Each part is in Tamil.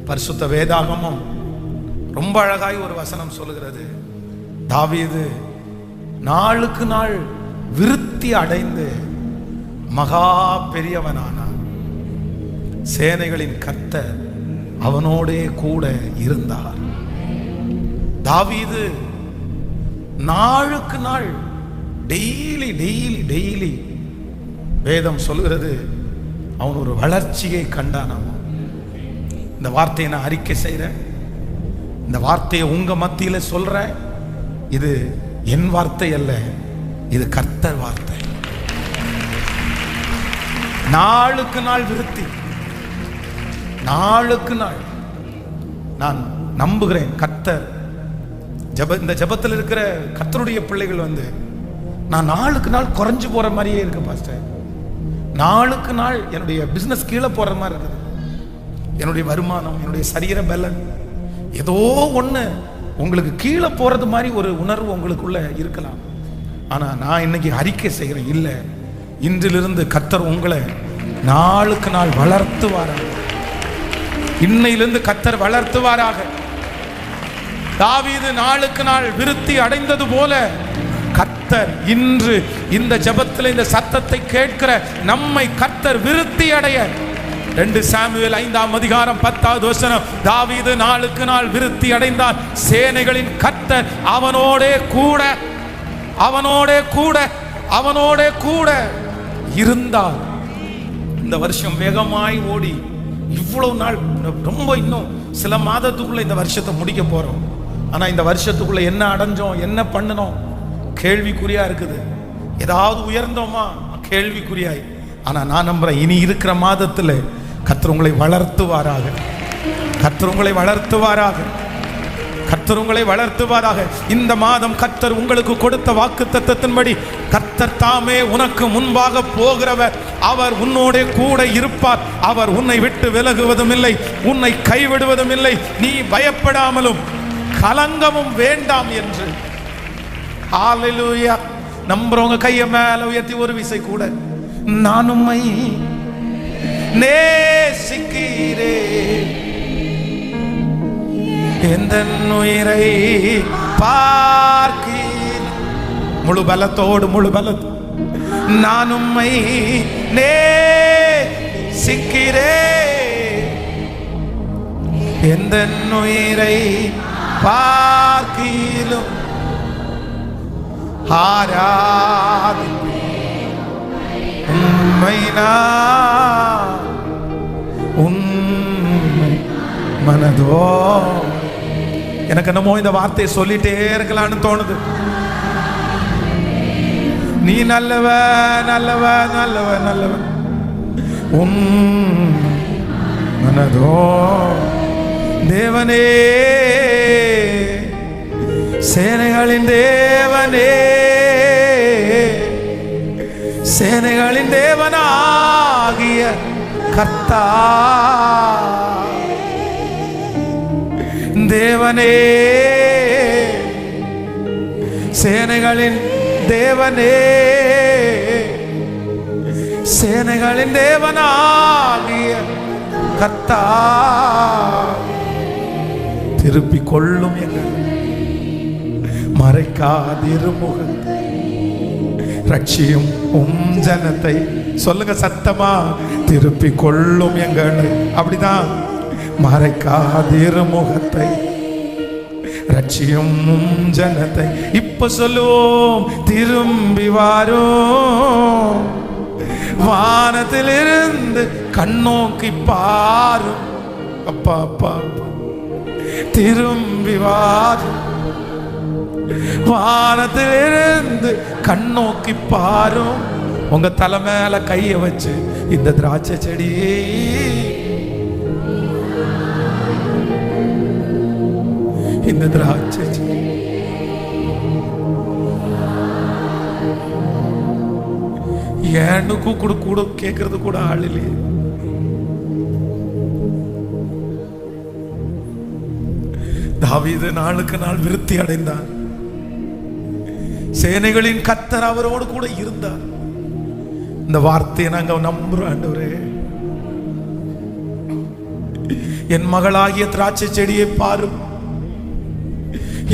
பரிசுத்த வேதாகமும் ரொம்ப அழகாய் ஒரு வசனம் சொல்லுகிறது. தாவீது நாளுக்கு நாள் விருத்தி அடைந்து மகா பெரியவனானான். சேனைகளின் கர்த்தர் அவனோடே கூட இருந்தார். தாவீது நாளுக்கு நாள் டெய்லி டெய்லி டெய்லி வேதம் சொல்கிறது அவன் ஒரு வளர்ச்சியை கண்டான். இந்த வார்த்தையை நான் அறிக்கை செய்கிறேன். இந்த வார்த்தையை உங்க மத்தியில சொல்றேன். இது என் வார்த்தை அல்ல, இது கர்த்தர் வார்த்தை. நாளுக்கு நாள் விருத்தி, நாளுக்கு நாள். நான் நம்புகிறேன் கர்த்தர் இந்த ஜெபத்தில் இருக்கிற கர்த்தருடைய பிள்ளைகள் நான் நாளுக்கு நாள் குறைஞ்சு போற மாதிரியே இருக்கு பாஸ்டர். நாளுக்கு நாள் என்னுடைய பிசினஸ் கீழே போற மாதிரி இருக்குது. என்னுடைய வருமானம், என்னுடைய சரீர பலன் ஏதோ ஒண்ணு உங்களுக்கு கீழே போறது மாதிரி ஒரு உணர்வு உங்களுக்குள்ள இருக்கலாம். ஆனா நான் இன்னைக்கு அறிக்கை செய்கிறேன், இல்ல, இன்றிலிருந்து கர்த்தர் உங்களை நாளுக்கு நாள் வளர்த்துவாராக. இன்னையிலிருந்து கர்த்தர் வளர்த்துவாராக. தாவீது நாளுக்கு நாள் விருத்தி அடைந்தது போல கர்த்தர் இன்று இந்த ஜெபத்தில் இந்த சத்தத்தை கேட்கிற நம்மை கர்த்தர் விருத்தி அடைய 2 சாமுவேல் 5ஆம் அதிகாரம் 10வது வசனம். தாவீது நாளுக்கு நாள் விருத்தி அடைந்தார். சேனைகளின் கர்த்தர் அவனோடே கூட அவனோடே கூட அவனோடே கூட இருந்தார். இந்த வருஷம் வேகமாய் ஓடி இவ்வளவு நாள், ரொம்ப இன்னும் சில மாதத்துக்குள்ள இந்த வருஷத்தை முடிக்க போறோம். ஆனா இந்த வருஷத்துக்குள்ள என்ன அடைஞ்சோம், என்ன பண்ணணும், கேள்விக்குறியா இருக்குது. ஏதாவது உயர்ந்தோமா, கேள்விக்குறியாய். ஆனா நான் நம்புறேன், இனி இருக்கிற மாதத்துல கர்த்தர் உங்களை வளர்த்துவாராக. கர்த்தர் உங்களை வளர்த்துவாராக. கர்த்தர் உங்களை வளர்த்துவாராக. இந்த மாதம் கர்த்தர் உங்களுக்கு கொடுத்த வாக்குத்தத்தத்தின்படி கர்த்தர் தாமே உனக்கு முன்பாக போகிறவர். அவர் உன்னோட கூட இருப்பார். அவர் உன்னை விட்டு விலகுவதும் இல்லை, உன்னை கைவிடுவதும் இல்லை. நீ பயப்படாமலும் கலங்கமும் வேண்டாம் என்று. ஹல்லேலூயா. நம்புறவங்க கையை மேல உயர்த்தி ஒரு விசை கூட, நான் உம்மை நேசிக்கிறேன், எந்த உயிரை பார்க்கிறேன். முழு பலத்தோடு, முழு பலத்தோடு நான் உம்மை நேசிக்கிறேன், எந்த உயிரை பார்க்கிலும் ஆராதிப்பேன் உம்மை நான் உம்மை மனதோ. எனக்கு என்னமோ இந்த வார்த்தையை சொல்லிட்டே இருக்கலாம்னு தோணுது. நீ நல்லவ நல்லவ நல்லவ நல்லவ உம் மனதோ. தேவனே, சேனைகளின் தேவனே, சேனைகளின் தேவனாகிய கர்த்தர், தேவனே, சேனைகளின் தேவனே, சேனைகளின் தேவனாகிய கர்த்தர், திருப்பிக் கொள்ளும் எங்கள் மறைக்காதிருமுகத்தை, ரட்சியும் உம் ஜனத்தை. சொல்லுங்க சத்தமா, திருப்பிக் கொள்ளும் எங்களை. அப்படிதான், மறைக்காதிருமுகத்தை, ரட்சியும் உம் ஜனத்தை. இப்ப சொல்லுவோம், திரும்பி வாரும், வானத்திலிருந்து கண்ணோக்கி பாரும். அப்பா அப்பா, திரும்பி வாரும், வானத்திலிருந்து கண்ணோக்கி பாரும். உங்க தலை மேல கைய வச்சு, இந்த திராட்சை செடி, இந்த திராட்சை செடி ஏன்னு கூப்பிடு கூட கேட்கறது கூட ஆள் இல்லையே. தாவீது நாளுக்கு நாள் விருத்தி அடைந்தார். சேனைகளின் கர்த்தர் அவரோடு கூட இருந்தார். இந்த வார்த்தையை நாங்க நம்புறோம் ஆண்டவரே. என் மகளாகிய திராட்சை செடியை பாரும்,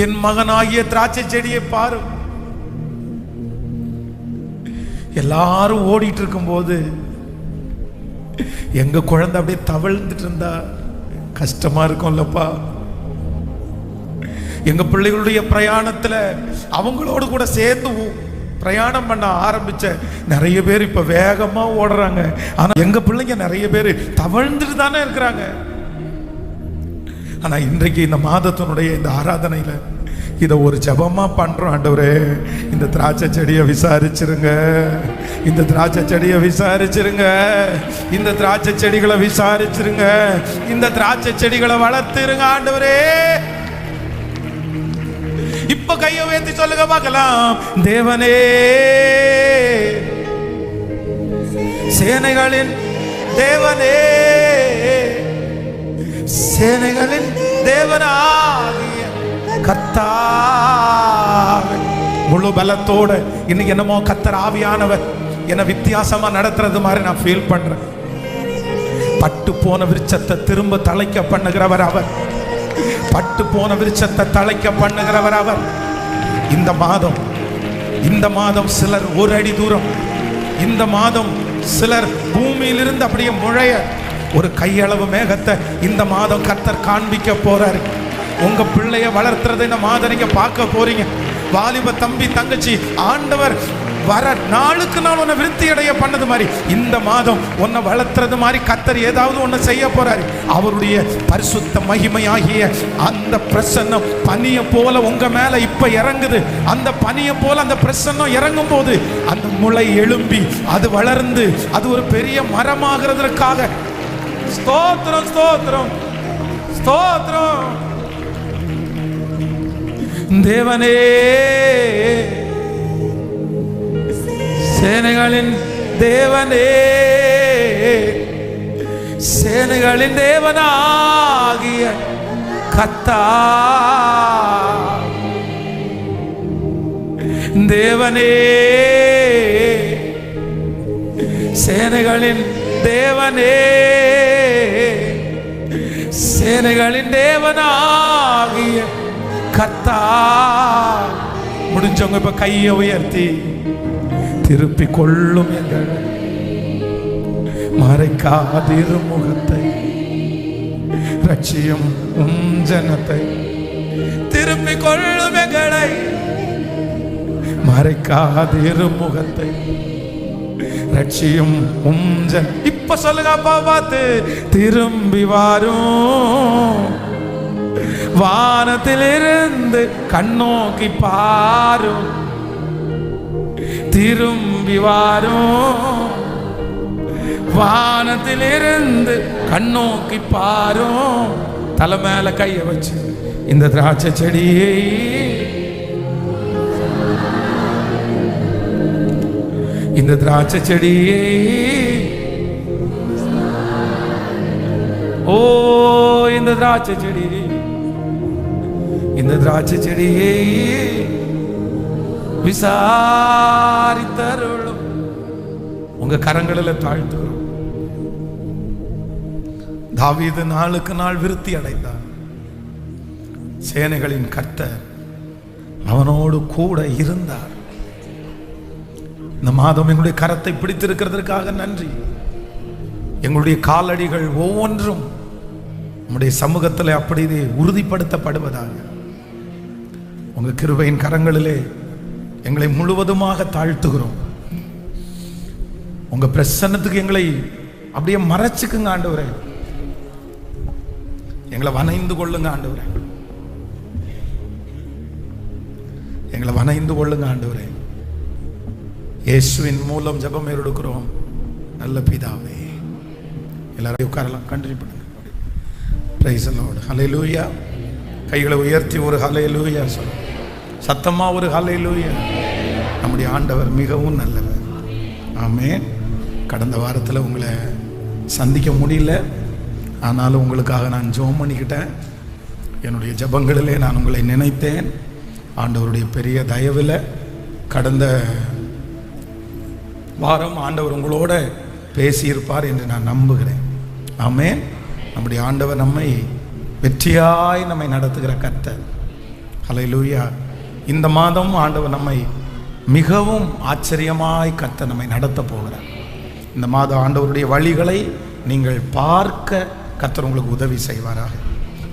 என் மகனாகிய திராட்சை செடியை பாரும். எல்லாரும் ஓடிட்டு இருக்கும் போது எங்க குழந்தை அப்படியே தவழ்ந்துட்டு இருந்தா கஷ்டமா இருக்கும்லப்பா. எங்க பிள்ளைகளுடைய பிரயாணத்துல அவங்களோடு கூட சேர்ந்து பிரயாணம் பண்ண ஆரம்பிச்ச நிறைய பேர் இப்ப வேகமா ஓடுறாங்க. ஆனா எங்க பிள்ளைங்க நிறைய பேர் தவழ்ந்துட்டு தானே இருக்கிறாங்க. ஆனா இன்றைக்கு இந்த மாதத்தினுடைய இந்த ஆராதனையில இதை ஒரு ஜபமா பண்றோம். ஆண்டவரே, இந்த திராட்சை செடியை விசாரிச்சிருங்க, இந்த திராட்சை செடியை விசாரிச்சிருங்க, இந்த திராட்சை செடிகளை விசாரிச்சிருங்க, இந்த திராட்சை செடிகளை வளர்த்துருங்க ஆண்டவரே. இப்ப கையை உயர்த்தி சொல்லுங்க பார்க்கலாம். தேவனே, சேனைகளின் தேவனே, சேனைகளின் தேவனாகிய கர்த்தாவே, முழு பலத்தோட இன்னைக்கு என்னமோ கர்த்தர் ஆவியானவர் என்ன வித்தியாசமா நடத்துறது மாதிரி நான் ஃபீல் பண்றேன். பட்டு போன விருட்சத்தை திரும்ப தழைக்க பண்ணுகிறவர் அவர். பட்டு போன விருட்சத்தை தழைக்க பண்ணுகிறவர் அவர். இந்த மாதம் சிலர் ஒரு அடி தூரம், இந்த மாதம் சிலர் பூமியிலிருந்து அப்படியே முழைய ஒரு கையளவு மேகத்தை இந்த மாதம் கர்த்தர் காண்பிக்க போறாரு. உங்க பிள்ளைய வளர்த்துறதை இந்த மாதம் நீங்க பார்க்க போறீங்க. வாலிப தம்பி தங்கச்சி, ஆண்டவர் வர நாளுக்கு நாள் உன்னை விருத்தி அடைய பண்ணது மாதிரி இந்த மாதம் உன்னை வளர்த்துறது மாதிரி கர்த்தர் ஏதாவது ஒன்று செய்ய போறாரு. அவருடைய பரிசுத்த மகிமையாகிய அந்த பிரசன்னம் பனியை போல உங்க மேல இப்ப இறங்குது. அந்த பனியை போல அந்த பிரசன்னம் இறங்கும் போது அந்த முளை எழும்பி அது வளர்ந்து அது ஒரு பெரிய மரமாகிறதுக்காக ஸ்தோத்திரம் ஸ்தோத்திரம் ஸ்தோத்திரம். தேவனே, சேனைகளின் தேவனே, சேனைகளின் தேவனாகிய கர்த்தர், தேவனே, சேனைகளின் தேவனே, சேனைகளின் தேவனாகிய கர்த்தர். முடிஞ்சவங்க இப்ப கையை உயர்த்தி திருப்பி கொள்ளும் எங்கள் மறைக்காதிரு முகத்தை, ரட்சியும் ஜனத்தை, திருப்பி கொள்ளும் எங்களை மறைக்காதிரு முகத்தை, ரட்சியும் ஜன. இப்ப சொல்லுங்க அப்பா பார்த்து, திரும்பி வாரும், வானத்திலிருந்து கண்ணோக்கி பாரும், திரும்பி வாரும், வானத்திலிருந்து கண்ணோக்கி பாரும். தலை மேல கைய வச்சு இந்த திராட்சை செடியை, இந்த திராட்சை செடியை, ஓ இந்த திராட்சை செடி, இந்த திராட்சை செடியை விசாரித்தருளும். உங்க கரங்களில் தாழ்த்துகிறோம். தாவீது நாளுக்கு நாள் விருத்தி அடைந்தார். சேனைகளின் கர்த்தர் அவனோடு கூட இருந்தார். இந்த மாதம் எங்களுடைய கரத்தை பிடித்திருக்கிறதற்காக நன்றி. எங்களுடைய காலடிகள் ஒவ்வொன்றும் நம்முடைய சமூகத்தில் அப்படி உறுதிப்படுத்தப்படுவதாக உங்க கிருபையின் கரங்களிலே எங்களை முழுவதுமாக தாழ்த்துகிறோம். உங்க பிரசன்னத்துக்கு எங்களை அப்படியே மறைச்சுக்குங்க ஆண்டவரே. எங்களை வணைந்து கொள்ளுங்க ஆண்டவரே, எங்களை வணைந்து கொள்ளுங்க ஆண்டவரே. இயேசுவின் மூலம் ஜெபம் எடுக்கிறோம் நல்ல பிதாவே. எல்லாரும் உட்காரலாம், கண்டினியூ பண்ணுங்க. Praise the lord. ஹல்லேலூயா. கைகளை உயர்த்தி ஒரு ஹல்லேலூயா சொல்லுங்க. சத்தமா ஒரு ஹல்லேலூயா. நம்முடைய ஆண்டவர் மிகவும் நல்லவர். ஆமென். கடந்த வாரத்தில் உங்களை சந்திக்க முடியல, ஆனாலும் உங்களுக்காக நான் ஜெபம் பண்ணிக்கிட்டேன். என்னுடைய ஜெபங்களிலே நான் உங்களை நினைத்தேன். ஆண்டவருடைய பெரிய தயவில் கடந்த வாரம் ஆண்டவர் உங்களோட பேசியிருப்பார் என்று நான் நம்புகிறேன். ஆமென். நம்முடைய ஆண்டவர் நம்மை வெற்றியாய் நம்மை நடத்துகிற கர்த்தர். ஹல்லேலூயா. இந்த மாதம் ஆண்டவர் நம்மை மிகவும் ஆச்சரியமாய் கர்த்தர் நம்மை நடத்த போகிறார். இந்த மாதம் ஆண்டவருடைய வழிகளை நீங்கள் பார்க்க கர்த்தர் உங்களுக்கு உதவி செய்வாராக.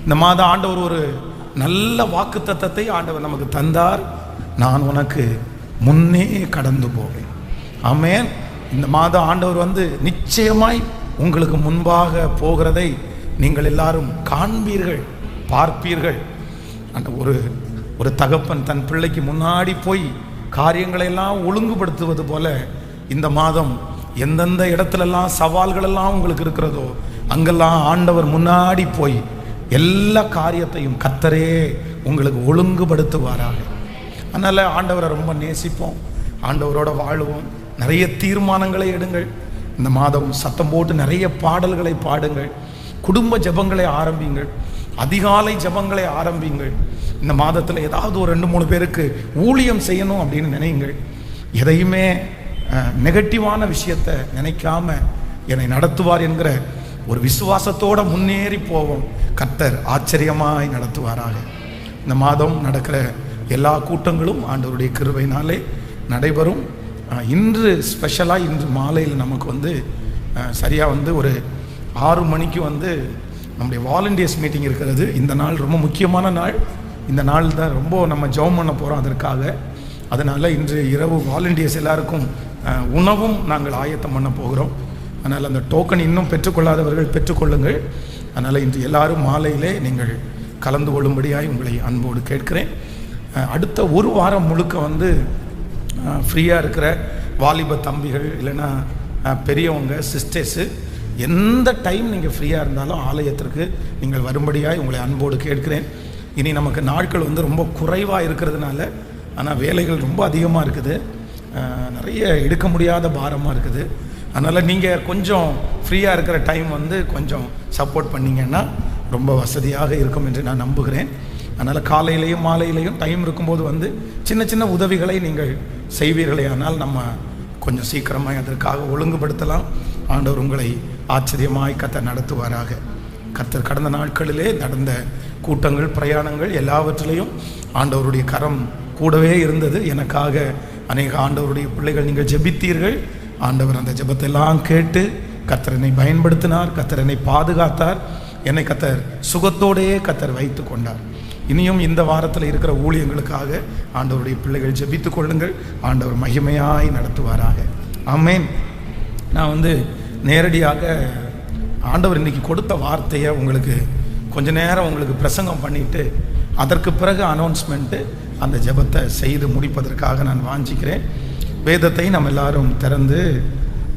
இந்த மாதம் ஆண்டவர் ஒரு நல்ல வாக்குத்தத்தத்தை ஆண்டவர் நமக்கு தந்தார். நான் உனக்கு முன்னே கடந்து போவேன். ஆமென். இந்த மாதம் ஆண்டவர் நிச்சயமாய் உங்களுக்கு முன்பாக போகிறதை நீங்கள் எல்லாரும் காண்பீர்கள், பார்ப்பீர்கள். அந்த ஒரு தகப்பன் தன் பிள்ளைக்கு முன்னாடி போய் காரியங்களை எல்லாம் ஒழுங்குபடுத்துவது போல இந்த மாதம் எந்தெந்த இடத்துலெல்லாம் சவால்கள் எல்லாம் உங்களுக்கு இருக்கிறதோ அங்கெல்லாம் ஆண்டவர் முன்னாடி போய் எல்லா காரியத்தையும் கர்த்தரே உங்களுக்கு ஒழுங்குபடுத்துவாராக. அதனால் ஆண்டவரை ரொம்ப நேசிப்போம், ஆண்டவரோட வாழுவோம். நிறைய தீர்மானங்களை எடுங்கள். இந்த மாதம் சத்தம் போட்டு நிறைய பாடல்களை பாடுங்கள். குடும்ப ஜெபங்களை ஆரம்பிங்கள், அதிகாலை ஜெபங்களை ஆரம்பிங்கள். இந்த மாதத்தில் ஏதாவது ஒரு 2-3 பேருக்கு ஊழியம் செய்யணும் அப்படின்னு நினையுங்கள். எதையுமே நெகட்டிவான விஷயத்தை நினைக்காம என்னை நடத்துவார் என்கிற ஒரு விசுவாசத்தோடு முன்னேறி போவோம். கர்த்தர் ஆச்சரியமாய் நடத்துவாராக. இந்த மாதம் நடக்கிற எல்லா கூட்டங்களும் ஆண்டவருடைய கிருபையினாலே நடைபெறும். இன்று ஸ்பெஷலாக இன்று மாலையில் நமக்கு சரியாக ஒரு 6 மணிக்கு நம்முடைய வாலண்டியர்ஸ் மீட்டிங் இருக்கிறது. இந்த நாள் ரொம்ப முக்கியமான நாள். இந்த நாள் தான் ரொம்ப நம்ம ஜெபம் பண்ண போகிறோம் அதற்காக. அதனால் இன்று இரவு வாலண்டியர்ஸ் எல்லாருக்கும் உணவும் நாங்கள் ஆயத்தம் பண்ண போகிறோம். அதனால் அந்த டோக்கன் இன்னும் பெற்றுக்கொள்ளாதவர்கள் பெற்றுக்கொள்ளுங்கள். அதனால் இன்று எல்லாரும் மாலையிலே நீங்கள் கலந்து கொள்ளும்படியாய் உங்களை அன்போடு கேட்கிறேன். அடுத்த ஒரு வாரம் முழுக்க ஃப்ரீயாக இருக்கிற வாலிப தம்பிகள் இல்லைன்னா பெரியவங்க சிஸ்டர்ஸு எந்த டைம் நீங்கள் ஃப்ரீயாக இருந்தாலும் ஆலயத்திற்கு நீங்கள் வரும்படியாய் உங்களை அன்போடு கேட்கிறேன். இனி நமக்கு நாட்கள் ரொம்ப குறைவாக இருக்கிறதுனால, ஆனால் வேலைகள் ரொம்ப அதிகமாக இருக்குது, நிறைய எடுக்க முடியாத பாரமாக இருக்குது. அதனால் நீங்கள் கொஞ்சம் ஃப்ரீயாக இருக்கிற டைம் கொஞ்சம் சப்போர்ட் பண்ணிங்கன்னா ரொம்ப வசதியாக இருக்கும் என்று நான் நம்புகிறேன். அதனால் காலையிலையும் மாலையிலையும் டைம் இருக்கும்போது சின்ன சின்ன உதவிகளை நீங்கள் செய்வீர்களே, ஆனால் நம்ம கொஞ்சம் சீக்கிரமாக அதற்காக ஒழுங்குபடுத்தலாம். ஆண்டவர் உங்களை ஆச்சரியமாய் கர்த்தர் நடத்துவாராக. கர்த்தர் கடந்த நாட்களிலே நடந்த கூட்டங்கள், பிரயாணங்கள் எல்லாவற்றிலையும் ஆண்டவருடைய கரம் கூடவே இருந்தது. எனக்காக அநேக ஆண்டவருடைய பிள்ளைகள் நீங்கள் ஜெபித்தீர்கள். ஆண்டவர் அந்த ஜெபத்தெல்லாம் கேட்டு கர்த்தர் என்னை பயன்படுத்தினார், கர்த்தர் என்னை பாதுகாத்தார், என்னை கர்த்தர் சுகத்தோடையே கர்த்தர் வைத்து கொண்டார். இனியும் இந்த வாரத்தில் இருக்கிற ஊழியங்களுக்காக ஆண்டவருடைய பிள்ளைகள் ஜெபித்து கொள்ளுங்கள். ஆண்டவர் மகிமையாய் நடத்துவாராக. ஆமென். நான் நேரடியாக ஆண்டவர் இன்னைக்கு கொடுத்த வார்த்தையை உங்களுக்கு கொஞ்ச நேரம் உங்களுக்கு பிரசங்கம் பண்ணிவிட்டு அதற்கு பிறகு அனௌன்ஸ்மெண்ட்டு அந்த ஜெபத்தை செய்து முடிப்பதற்காக நான் வாஞ்சிக்கிறேன். வேதத்தை நம்ம எல்லாரும் திறந்து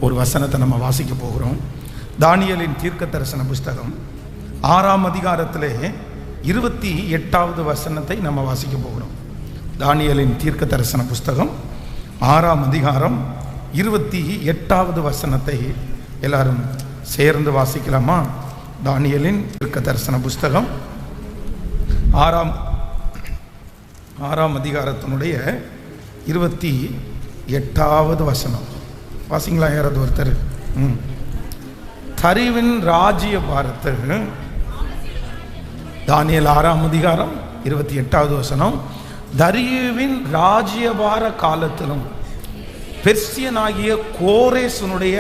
ஒரு வசனத்தை நம்ம வாசிக்க போகிறோம். தானியேலின் தீர்க்க தரிசன புஸ்தகம் 6ஆம் அதிகாரத்திலே 28வது வசனத்தை நம்ம வாசிக்க போகிறோம். தானியேலின் தீர்க்க தரிசன புஸ்தகம் 6ஆம் அதிகாரம் 28வது வசனத்தை எல்லாரும் சேர்ந்து வாசிக்கலாமா? தானியேலின் தீர்க்க தரிசன புஸ்தகம் 6ஆம் அதிகாரத்தினுடைய 28வது வசனம் வாசிங்களா? யாராவது ஒருத்தர்? தரிவின் ராஜ்ய பாரத்து. தானியேல் 6ஆம் அதிகாரம் 28வது வசனம். தரியுவின் ராஜ்யபார காலத்திலும் பெர்சியனாகிய கோரேசனுடைய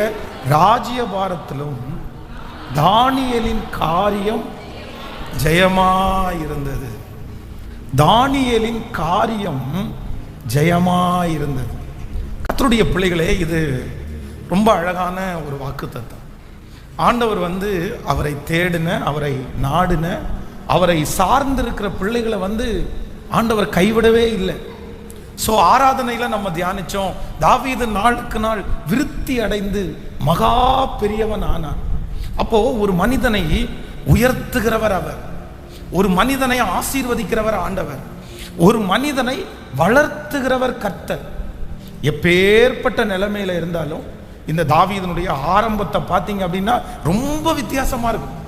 ராஜ்யபாரத்திலும் தானியேலின் காரியம் ஜெயமாயிருந்தது. தானியேலின் காரியம் ஜெயமாயிருந்தது. கர்த்தருடைய பிள்ளைகளே, இது ரொம்ப அழகான ஒரு வாக்குத்தத்தம். ஆண்டவர் அவரை தேடின, அவரை நாடின, அவரை சார்ந்திருக்கிற பிள்ளைகளை ஆண்டவர் கைவிடவே இல்லை. ஸோ ஆராதனையில் நம்ம தியானித்தோம், தாவீது நாளுக்கு நாள் விருத்தி அடைந்து மகா பெரியவன் ஆனார். அப்போது ஒரு மனிதனை உயர்த்துகிறவர் அவர், ஒரு மனிதனை ஆசீர்வதிக்கிறவர் ஆண்டவர், ஒரு மனிதனை வளர்த்துகிறவர் கர்த்தர். எப்பேற்பட்ட நிலைமையில் இருந்தாலும் இந்த தாவீதனுடைய ஆரம்பத்தை பார்த்தீங்க அப்படின்னா ரொம்ப வித்தியாசமாக இருக்கும்.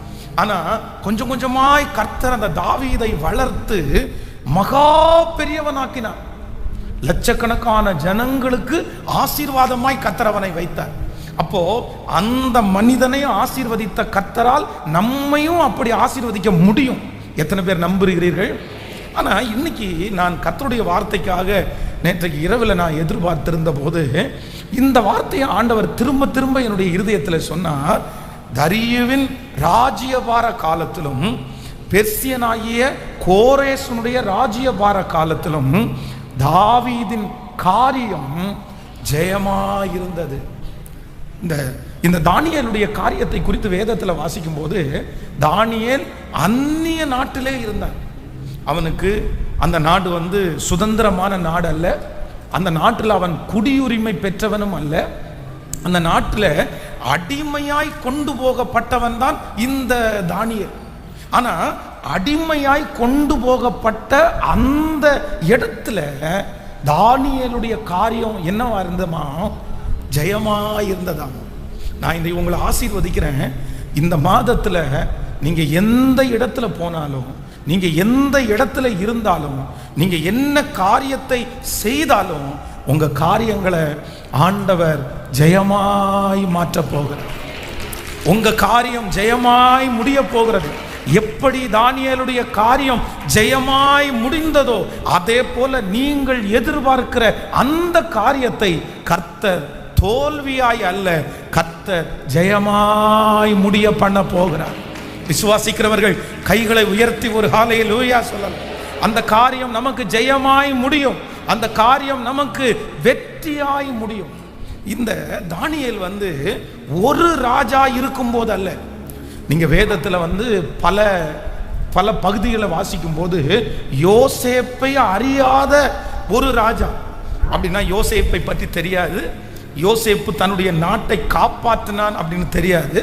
ஆனால் கொஞ்சம் கொஞ்சமாய் கர்த்தர் அந்த தாவீதை வளர்த்து மகா பெரியவனாக்கினார். லட்சக்கணக்கான ஜனங்களுக்கு ஆசீர்வாதமாய் கர்த்தர் அவனை வைத்தார். அப்போ அந்த மனிதனையும் ஆசீர்வதித்த கர்த்தரால் நம்மையும் அப்படி ஆசீர்வதிக்க முடியும். எத்தனை பேர் நம்புகிறீர்கள்? ஆனால் இன்னைக்கு நான் கர்த்தருடைய வார்த்தைக்காக நேற்றைக்கு இரவில் நான் எதிர்பார்த்திருந்த போது இந்த வார்த்தையை ஆண்டவர் திரும்ப திரும்ப என்னுடைய இருதயத்தில் சொன்னார். தரியுவின் ராஜ்யபார காலத்திலும் பெர்சியனாகிய கோரேசனுடைய ராஜ்யபார காலத்திலும் தாவீதின் காரியம் ஜெயமாயிருந்தது. இந்த தானியேலுடைய காரியத்தை குறித்து வேதத்தில் வாசிக்கும் போது தானியேல் அந்நிய நாட்டிலே இருந்தான். அவனுக்கு அந்த நாடு சுதந்திரமான நாடு அல்ல. அந்த நாட்டில் அவன் குடியுரிமை பெற்றவனும் அல்ல. அந்த நாட்டில் அடிமையாய் கொண்டு போகப்பட்டவன் தான் இந்த தானியேல். ஆனா அடிமையாய் கொண்டு போகப்பட்ட அந்த இடத்துல தானியேலுடைய காரியம் என்னவா இருந்தமா? ஜெயமா இருந்ததாம். நான் இதை உங்களை ஆசீர்வதிக்கிறேன். இந்த மாதத்துல நீங்க எந்த இடத்துல போனாலும், நீங்க எந்த இடத்துல இருந்தாலும், நீங்க என்ன காரியத்தை செய்தாலும் உங்க காரியங்களை ஆண்டவர் ஜெயமாய் மாற்ற போகிறார். உங்க காரியம் ஜெயமாய் முடிய போகிறது. எப்படி தானியேலுடைய காரியம் ஜெயமாய் முடிந்ததோ அதே போல நீங்கள் எதிர்பார்க்கிற அந்த காரியத்தை கர்த்தர் தோல்வியாய் அல்ல, கர்த்தர் ஜெயமாய் முடிய பண்ண போகிறார். விசுவாசிக்கிறவர்கள் கைகளை உயர்த்தி ஒரு ஹல்லேலூயா சொல்லலாம். அந்த காரியம் நமக்கு ஜெயமாய் முடியும். அந்த காரியம் நமக்கு வெற்றியாய் முடியும். இந்த தானியேல் ஒரு ராஜா இருக்கும் போது அல்ல. நீங்க வேதத்துல பல பல பகுதிகளை வாசிக்கும் போது யோசேப்பை அறியாத ஒரு ராஜா, அப்படின்னா யோசேப்பை பற்றி தெரியாது, யோசேப்பு தன்னுடைய நாட்டை காப்பாற்றினான் அப்படின்னு தெரியாது,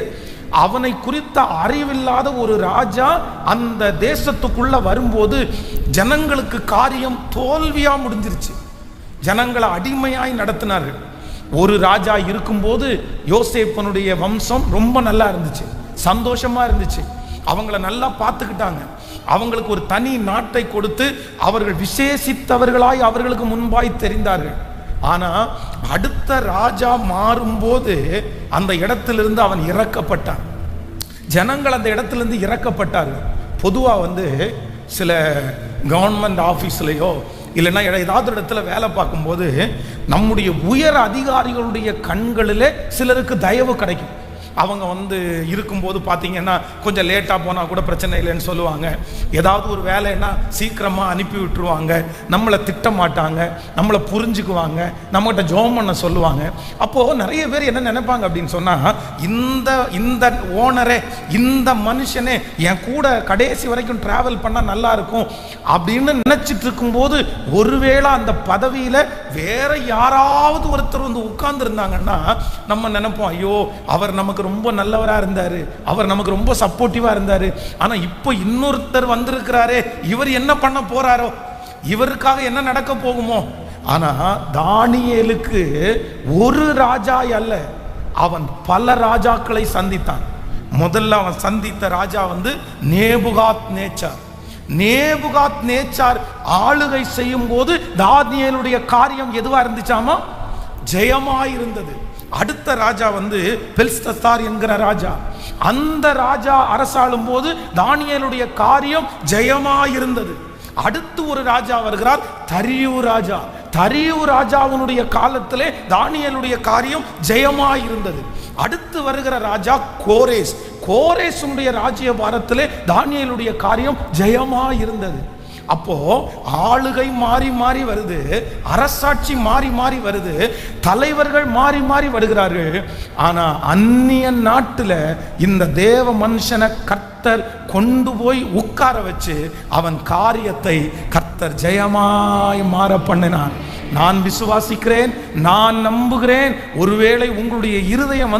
அவனை குறித்த அறிவில்லாத ஒரு ராஜா அந்த தேசத்துக்குள்ள வரும்போது ஜனங்களுக்கு காரியம் தோல்வியா முடிஞ்சிருச்சு. ஜனங்களை அடிமையாய் நடத்தினார்கள். ஒரு ராஜா இருக்கும்போது யோசேப்பனுடைய வம்சம் ரொம்ப நல்லா இருந்துச்சு, சந்தோஷமா இருந்துச்சு. அவங்கள நல்லா பார்த்துக்கிட்டாங்க. அவங்களுக்கு ஒரு தனி நாட்டை கொடுத்து அவர்கள் விசேஷித்தவர்களாய் அவர்களுக்கு முன்பாய் தெரிந்தார்கள். ஆனா அடுத்த ராஜா மாறும்போது அந்த இடத்திலிருந்து அவன் இறக்கப்பட்டான். ஜனங்கள் அந்த இடத்திலிருந்து இறக்கப்பட்டார்கள். பொதுவா சில கவர்மெண்ட் ஆபீஸ்லயோ இல்லைன்னா ஏதாவது இடத்துல வேலை பார்க்கும்போது நம்முடைய உயர் அதிகாரிகளுடைய கண்களிலே சிலருக்கு தயவு கிடைக்கும். அவங்க இருக்கும்போது பார்த்தீங்கன்னா கொஞ்சம் லேட்டாக போனால் கூட பிரச்சனை இல்லைன்னு சொல்லுவாங்க. ஏதாவது ஒரு வேலைன்னா சீக்கிரமாக அனுப்பி விட்டுருவாங்க. நம்மளை திட்ட மாட்டாங்க, நம்மளை புரிஞ்சுக்குவாங்க, நம்மகிட்ட ஜோம் பண்ண சொல்லுவாங்க. அப்போது நிறைய பேர் என்ன நினைப்பாங்க அப்படின்னு சொன்னால், இந்த ஓனரே, இந்த மனுஷனே என் கூட கடைசி வரைக்கும் ட்ராவல் பண்ணால் நல்லா இருக்கும் அப்படின்னு நினச்சிட்டு இருக்கும்போது ஒருவேளை அந்த பதவியில் வேற யாராவது ஒருத்தர் உட்கார்ந்து இருந்தாங்கன்னா நம்ம நினைப்போம், ஐயோ அவர் நமக்கு ரொம்ப நல்லவரா இருந்தாரு, அவர் நமக்கு ரொம்ப சப்போர்ட்டிவா இருந்தாரு, ஆனா இப்போ இன்னொருத்தர் வந்திருக்கிறாரே, இவர் என்ன பண்ண போறாரோ, இவருக்காக என்ன நடக்க போகுமோ. ஆனா தானியேலுக்கு ஒரு ராஜா அல்ல, அவன் பல ராஜாக்களை சந்தித்தான். முதல்ல அவன் சந்தித்த ராஜா நேபுகாத் நேச்சார். நேபுகாத் நேச்சார் ஆளுகை செய்யும் போது தானியேலுடைய காரியம் எதுவா இருந்துச்சாமா? ஜெயமாயிருந்தது. அடுத்த ராஜா பெல்ஷத்சார் என்கிற ராஜா. அந்த ராஜா அரசாளும் போது தானியேலுடைய காரியம் ஜெயமாயிருந்தது. அடுத்து ஒரு ராஜா வருகிறார், தரியு ராஜா. தரியு ராஜாவுடைய காலத்திலே தானியேலுடைய காரியம் ஜெயமாயிருந்தது. அடுத்து வருகிற ராஜா கோரேஸ். கோரேசுடைய ராஜ்யபாரத்திலே தானியேலுடைய காரியம் ஜெயமாயிருந்தது. அப்போ ஆளுகை மாறி மாறி வருது, அரசாட்சி மாறி மாறி வருது, தலைவர்கள் மாறி மாறி வருகிறார்கள். ஆனா அந்நிய நாட்டுல இந்த தேவ மனுஷனை கர்த்தர் கொண்டு போய் உட்கார வச்சு அவன் காரியத்தை கர்த்தர் ஜெயமாய் மாற பண்ணினான். நான் விசுவாசிக்கிறேன், நான் நம்புகிறேன். ஒருவேளை உங்களுடைய இருதயம்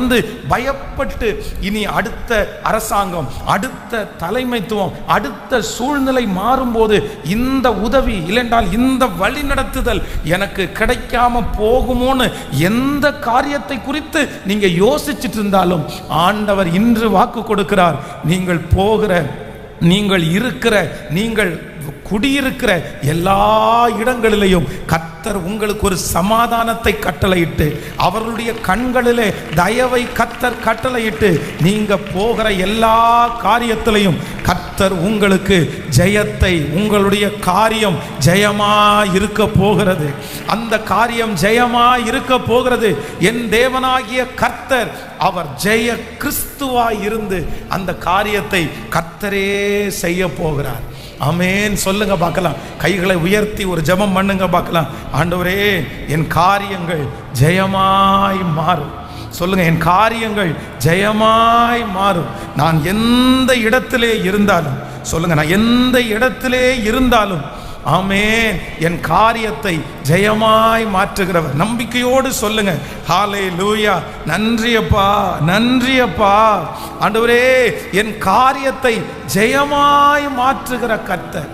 பயப்பட்டு இனி அடுத்த அரசாங்கம், அடுத்த தலைமைத்துவம், அடுத்த சூழ்நிலை மாறும்போது இந்த உதவி இல்லைன்றால் இந்த வழி நடத்துதல் எனக்கு கிடைக்காம போகுமோன்னு எந்த காரியத்தை குறித்து நீங்க யோசிச்சுட்டு இருந்தாலும் ஆண்டவர் இன்று வாக்கு கொடுக்கிறார். நீங்கள் போகிற நீங்கள் குடியிருக்கிற எல்லா இடங்களிலேயும் கர்த்தர் உங்களுக்கு ஒரு சமாதானத்தை கட்டளையிட்டு, அவர்களுடைய கண்களிலே தயவை கர்த்தர் கட்டளையிட்டு, நீங்க போகிற எல்லா காரியத்திலையும் கர்த்தர் உங்களுக்கு ஜெயத்தை, உங்களுடைய காரியம் ஜெயமா இருக்க போகிறது. அந்த காரியம் ஜெயமா இருக்க போகிறது. என் தேவனாகிய கர்த்தர் அவர் ஜெய கிறிஸ்துவாய் இருந்து அந்த காரியத்தை கர்த்தரே செய்ய போகிறார். ஆமென். சொல்லுங்க பார்க்கலாம். கைகளை உயர்த்தி ஒரு ஜெபம் பண்ணுங்க பார்க்கலாம். ஆண்டவரே, என் காரியங்கள் ஜெயமாய் மாறும். சொல்லுங்க, என் காரியங்கள் ஜெயமாய் மாறும். நான் எந்த இடத்திலே இருந்தாலும், சொல்லுங்க, நான் எந்த இடத்திலே இருந்தாலும், ஆமென், என் காரியத்தை ஜெயமாய் மாற்றுகிறவர். நம்பிக்கையோடு சொல்லுங்க. ஹல்லேலூயா. நன்றியப்பா, நன்றியப்பா. ஆண்டவரே, என் காரியத்தை ஜெயமாய் மாற்றுகிற கர்த்தர்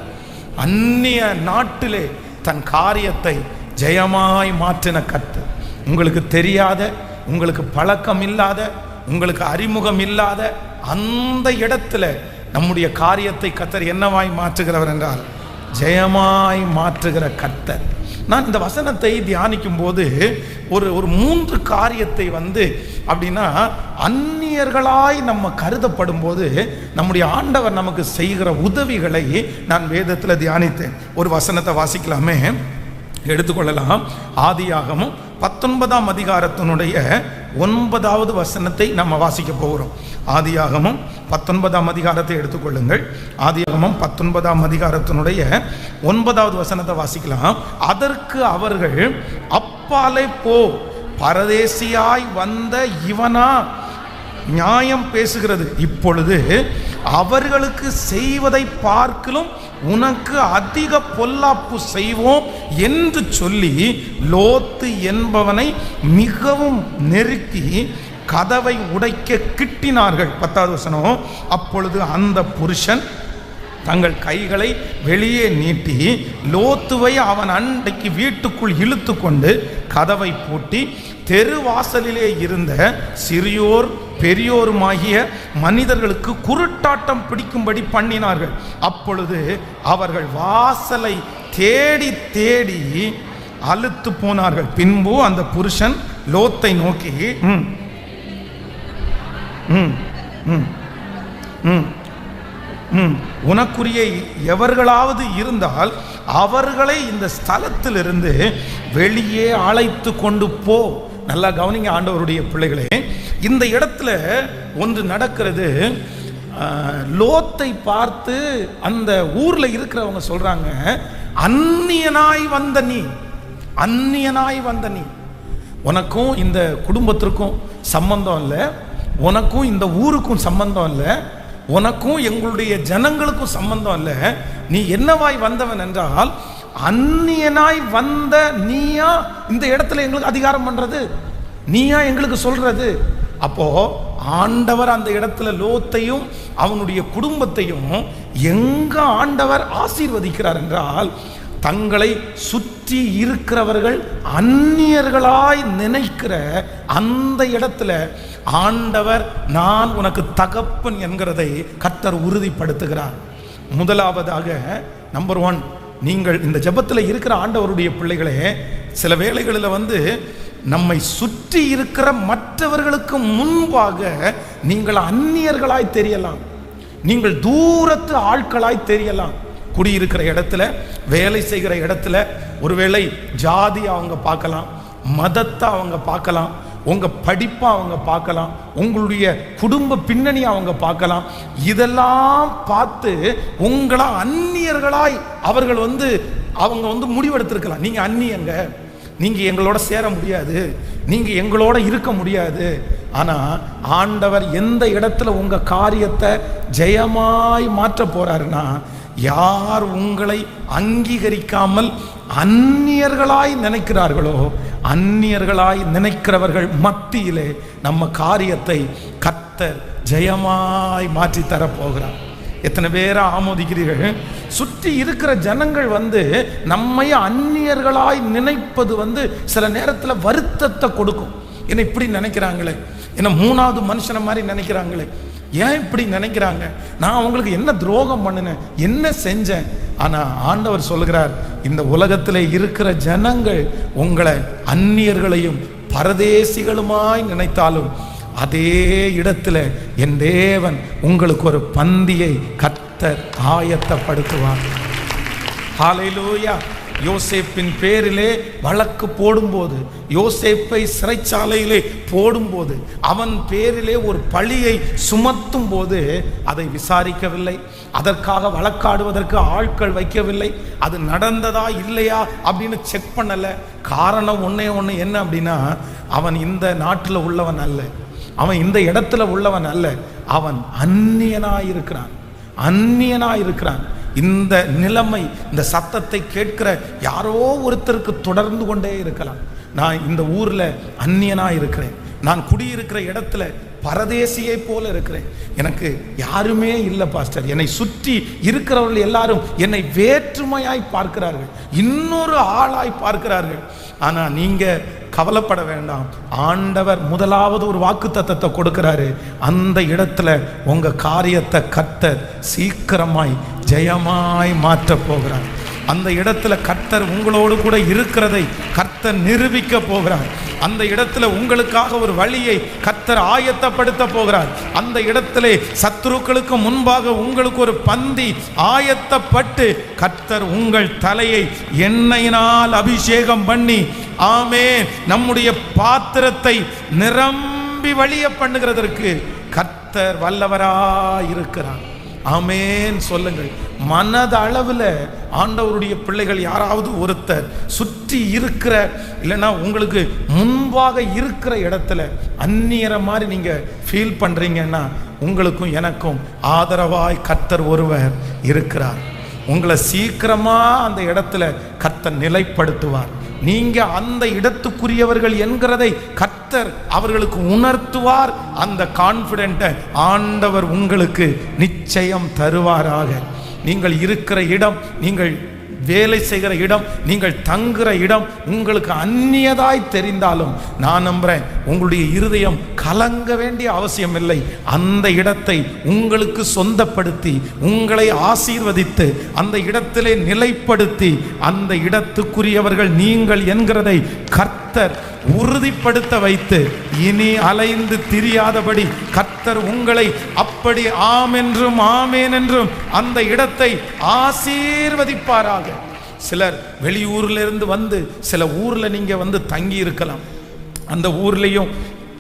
அந்நிய நாட்டிலே தன் காரியத்தை ஜெயமாய் மாற்றின கர்த்தர். உங்களுக்கு தெரியாத, உங்களுக்கு பழக்கம் இல்லாத, உங்களுக்கு அறிமுகம் இல்லாத அந்த இடத்துல நம்முடைய காரியத்தை கர்த்தர் என்னவாய் மாற்றுகிறவர் என்றால் ஜெயமாய் மாற்றுகிற கர்த்தர். நான் இந்த வசனத்தை தியானிக்கும் போது ஒரு 3 காரியத்தை அப்படின்னா, அந்நியர்களாய் நம்ம கருதப்படும் போது நம்முடைய ஆண்டவர் நமக்கு செய்கிற உதவிகளை நான் வேதத்தில் தியானித்தேன். ஒரு வசனத்தை வாசிக்கலாமே, எடுத்துக்கொள்ளலாம். ஆதியாகமம் 19ஆம் அதிகாரத்தினுடைய 9வது வசனத்தை நம்ம வாசிக்க போகிறோம். ஆதியாகமம் 19ஆம் அதிகாரத்தை எடுத்துக்கொள்ளுங்கள். ஆதியாகமம் 19ஆம் அதிகாரத்தினுடைய 9வது வசனத்தை வாசிக்கலாம். அதற்கு அவர்கள், அப்பாலே போ, பரதேசியாய் வந்த இவனா நியாயம் பேசுகிறது? இப்பொழுது அவர்களுக்கு செய்வதை பார்க்கிலும் உனக்கு அதிக பொல்லாப்பு செய்வோம் என்று சொல்லி லோத்து என்பவனை மிகவும் நெருக்கி கதவை உடைக்க கிட்டினார்கள். 10வது வசனம். அப்பொழுது அந்த புருஷன் தங்கள் கைகளை வெளியே நீட்டி லோத்துவை அவன் அண்டைக்கு வீட்டுக்குள் இழுத்து கொண்டு கதவை பூட்டி தெருவாசலிலே இருந்த சிறியோர் பெரியோருமாகிய மனிதர்களுக்கு குருட்டாட்டம் பிடிக்கும்படி பண்ணினார்கள். அப்பொழுது அவர்கள் வாசலை தேடி தேடி அலுத்து போனார்கள். பின்பு அந்த புருஷன் லோத்தை நோக்கி, உனக்குரிய எவர்களாவது இருந்தால் அவர்களை இந்த ஸ்தலத்திலிருந்து வெளியே அழைத்து கொண்டு போ. நல்லா கவனிங்க ஆண்டவருடைய பிள்ளைகளே. இந்த இடத்துல ஒன்று நடக்கிறது. லோத்தை பார்த்து அந்த ஊர்ல இருக்கிறவங்க சொல்றாங்க, அந்நியனாய் வந்த நீ, அந்நியனாய் வந்த நீ, உனக்கும் இந்த குடும்பத்திற்கும் சம்பந்தம் இல்லை, உனக்கும் இந்த ஊருக்கும் சம்பந்தம் இல்லை, உனக்கும் எங்களுடைய ஜனங்களுக்கும் சம்பந்தம் இல்லை. நீ என்னவாய் வந்தவன் என்றால், அந்நியனாய் வந்த நீயா இந்த இடத்துல எங்களுக்கு அதிகாரம் பண்றது? நீயா எங்களுக்கு சொல்றது? அப்போ ஆண்டவர் அந்த இடத்துல லோத்தையும் அவனுடைய குடும்பத்தையும் எங்க ஆண்டவர் ஆசீர்வதிக்கிறார் என்றால், தங்களை சுற்றி இருக்கிறவர்கள் அந்நியர்களாய் நினைக்கிற அந்த இடத்துல ஆண்டவர் நான் உனக்கு தகப்பன் என்கிறதை கர்த்தர் உறுதிப்படுத்துகிறார். முதலாவதாக, நம்பர் 1, நீங்கள் இந்த ஜெபத்தில் இருக்கிற ஆண்டவருடைய பிள்ளைகளே, சில வேளைகளில் நம்மை சுற்றி இருக்கிற மற்றவர்களுக்கு முன்பாக நீங்கள் அந்நியர்களாய் தெரியலாம், நீங்கள் தூரத்து ஆட்களாய் தெரியலாம். குடியிருக்கிற இடத்துல, வேலை செய்கிற இடத்துல, ஒருவேளை ஜாதி அவங்க பார்க்கலாம், மதத்தை அவங்க பார்க்கலாம், உங்க படிப்பை அவங்க பார்க்கலாம், உங்களுடைய குடும்ப பின்னணி அவங்க பார்க்கலாம். இதெல்லாம் பார்த்து உங்களா அந்நியர்களாய் அவர்கள் அவங்க முடிவெடுத்திருக்கலாம். நீங்க அந்நியங்க, நீங்க எங்களோட சேர முடியாது, நீங்க எங்களோட இருக்க முடியாது. ஆனா ஆண்டவர் எந்த இடத்துல உங்க காரியத்தை ஜெயமாய் மாற்ற போறாருன்னா, யார் உங்களை அங்கீகரிக்காமல் அந்நியர்களாய் நினைக்கிறார்களோ, அந்நியர்களாய் நினைக்கிறவர்கள் மத்தியிலே நம்ம காரியத்தை கர்த்தர் ஜெயமாய் மாற்றி தரப்போகிறார். எத்தனை பேரை ஆமோதிக்கிறீர்கள்? சுற்றி இருக்கிற ஜனங்கள் நம்மை அந்நியர்களாய் நினைப்பது சில நேரத்தில் வருத்தத்தை கொடுக்கும். என்ன இப்படி நினைக்கிறாங்களே, என்ன 3வது மனுஷனை மாதிரி நினைக்கிறாங்களே, ஏன் இப்படி நினைக்கிறாங்க? நான் அவங்களுக்கு என்ன துரோகம் பண்ணினேன், என்ன செஞ்சேன்? ஆனா ஆண்டவர் சொல்லுகிறார், இந்த உலகத்தில் இருக்கிற ஜனங்கள் உங்களை அந்நியர்களையும் பரதேசிகளுமாய் நினைத்தாலும் அதே இடத்துல என் தேவன் உங்களுக்கு ஒரு பந்தியை கர்த்தர் ஆயத்தப்படுத்துவார். ஹல்லேலூயா. யோசேப்பின் பேரிலே வழக்கு போடும்போது, யோசேப்பை சிறைச்சாலையிலே போடும்போது, அவன் பேரிலே ஒரு பழியை சுமத்தும் போது அதை விசாரிக்கவில்லை, அதற்காக வழக்காடுவதற்கு ஆட்கள் வைக்கவில்லை, அது நடந்ததா இல்லையா அப்படின்னு செக் பண்ணல. காரணம் ஒன்னே ஒன்று, என்ன அப்படின்னா, அவன் இந்த நாட்டில் உள்ளவன் அல்ல, அவன் இந்த இடத்துல உள்ளவன் அல்ல, அவன் அந்நியனாயிருக்கிறான், அந்நியனாயிருக்கிறான். இந்த நிலைமை, இந்த சத்தத்தை கேட்கிற யாரோ ஒருத்தருக்கு தொடர்ந்து கொண்டே இருக்கலாம். நான் இந்த ஊர்ல அந்நியனா இருக்கிறேன், நான் குடியிருக்கிற இடத்துல பரதேசியை போல இருக்கிறேன், எனக்கு யாருமே இல்லை பாஸ்டர், என்னை சுற்றி இருக்கிறவர்கள் எல்லாரும் என்னை வேற்றுமையாய் பார்க்கிறார்கள், இன்னொரு ஆளாய் பார்க்கிறார்கள். ஆனா நீங்க கவலைப்பட வேண்டாம். ஆண்டவர் முதலாவது ஒரு வாக்குத்தத்தத்தை கொடுக்கிறாரு. அந்த இடத்துல உங்க காரியத்தை கர்த்தர் சீக்கிரமாய் ஜெயமாய் மாற்ற போகிறார். அந்த இடத்துல கர்த்தர் உங்களோடு கூட இருக்கிறதை கர்த்தர் நிரூபிக்க போகிறார். அந்த இடத்துல உங்களுக்காக ஒரு வழியை கர்த்தர் ஆயத்தப்படுத்த போகிறார். அந்த இடத்திலே சத்துருக்களுக்கு முன்பாக உங்களுக்கு ஒரு பந்தி ஆயத்தப்பட்டு கர்த்தர் உங்கள் தலையை எண்ணெயினால் அபிஷேகம் பண்ணி, ஆமென், நம்முடைய பாத்திரத்தை நிரம்பி வழிய பண்ணுகிறதற்கு கர்த்தர் வல்லவராயிருக்கிறார். ஆமென் சொல்லுங்கள். மனதளவில் ஆண்டவருடைய பிள்ளைகள் யாராவது ஒருத்தர் சுற்றி இருக்கிற, இல்லைன்னா உங்களுக்கு முன்பாக இருக்கிற இடத்துல அந்நியர மாதிரி நீங்க ஃபீல் பண்றீங்கன்னா, உங்களுக்கும் எனக்கும் ஆதரவாய் கர்த்தர் ஒருவர் இருக்கிறார். உங்களை சீக்கிரமா அந்த இடத்துல கர்த்தர் நிலைப்படுத்துவார். நீங்க அந்த இடத்துக்குரியவர்கள் என்கிறதை கர்த்தர் அவர்களுக்கு உணர்த்துவார். அந்த கான்ஃபிடென்ட்டை ஆண்டவர் உங்களுக்கு நிச்சயம் தருவாராக. நீங்கள் இருக்கிற இடம், நீங்கள் வேலை செய்கிற இடம், நீங்கள் தங்குற இடம் உங்களுக்கு அந்நியதாய் தெரிந்தாலும் நான் நம்புறேன் உங்களுடைய இருதயம் கலங்க வேண்டிய அவசியம் இல்லை. அந்த இடத்தை உங்களுக்கு சொந்தப்படுத்தி, உங்களை ஆசீர்வதித்து, அந்த இடத்திலே நிலைப்படுத்தி, அந்த இடத்துக்குரியவர்கள் நீங்கள் என்கிறதை கர்த்தர் உறுதிப்படுத்த வைத்து, இனி அலைந்து திரியாதபடி கர்த்தர் உங்களை அப்படி ஆம் என்றும் ஆமேன் என்றும் அந்த இடத்தை ஆசீர்வதிப்பாராக. சிலர் வெளியூர்ல இருந்து வந்து சில ஊர்ல நீங்க வந்து தங்கி இருக்கலாம், அந்த ஊர்லயும்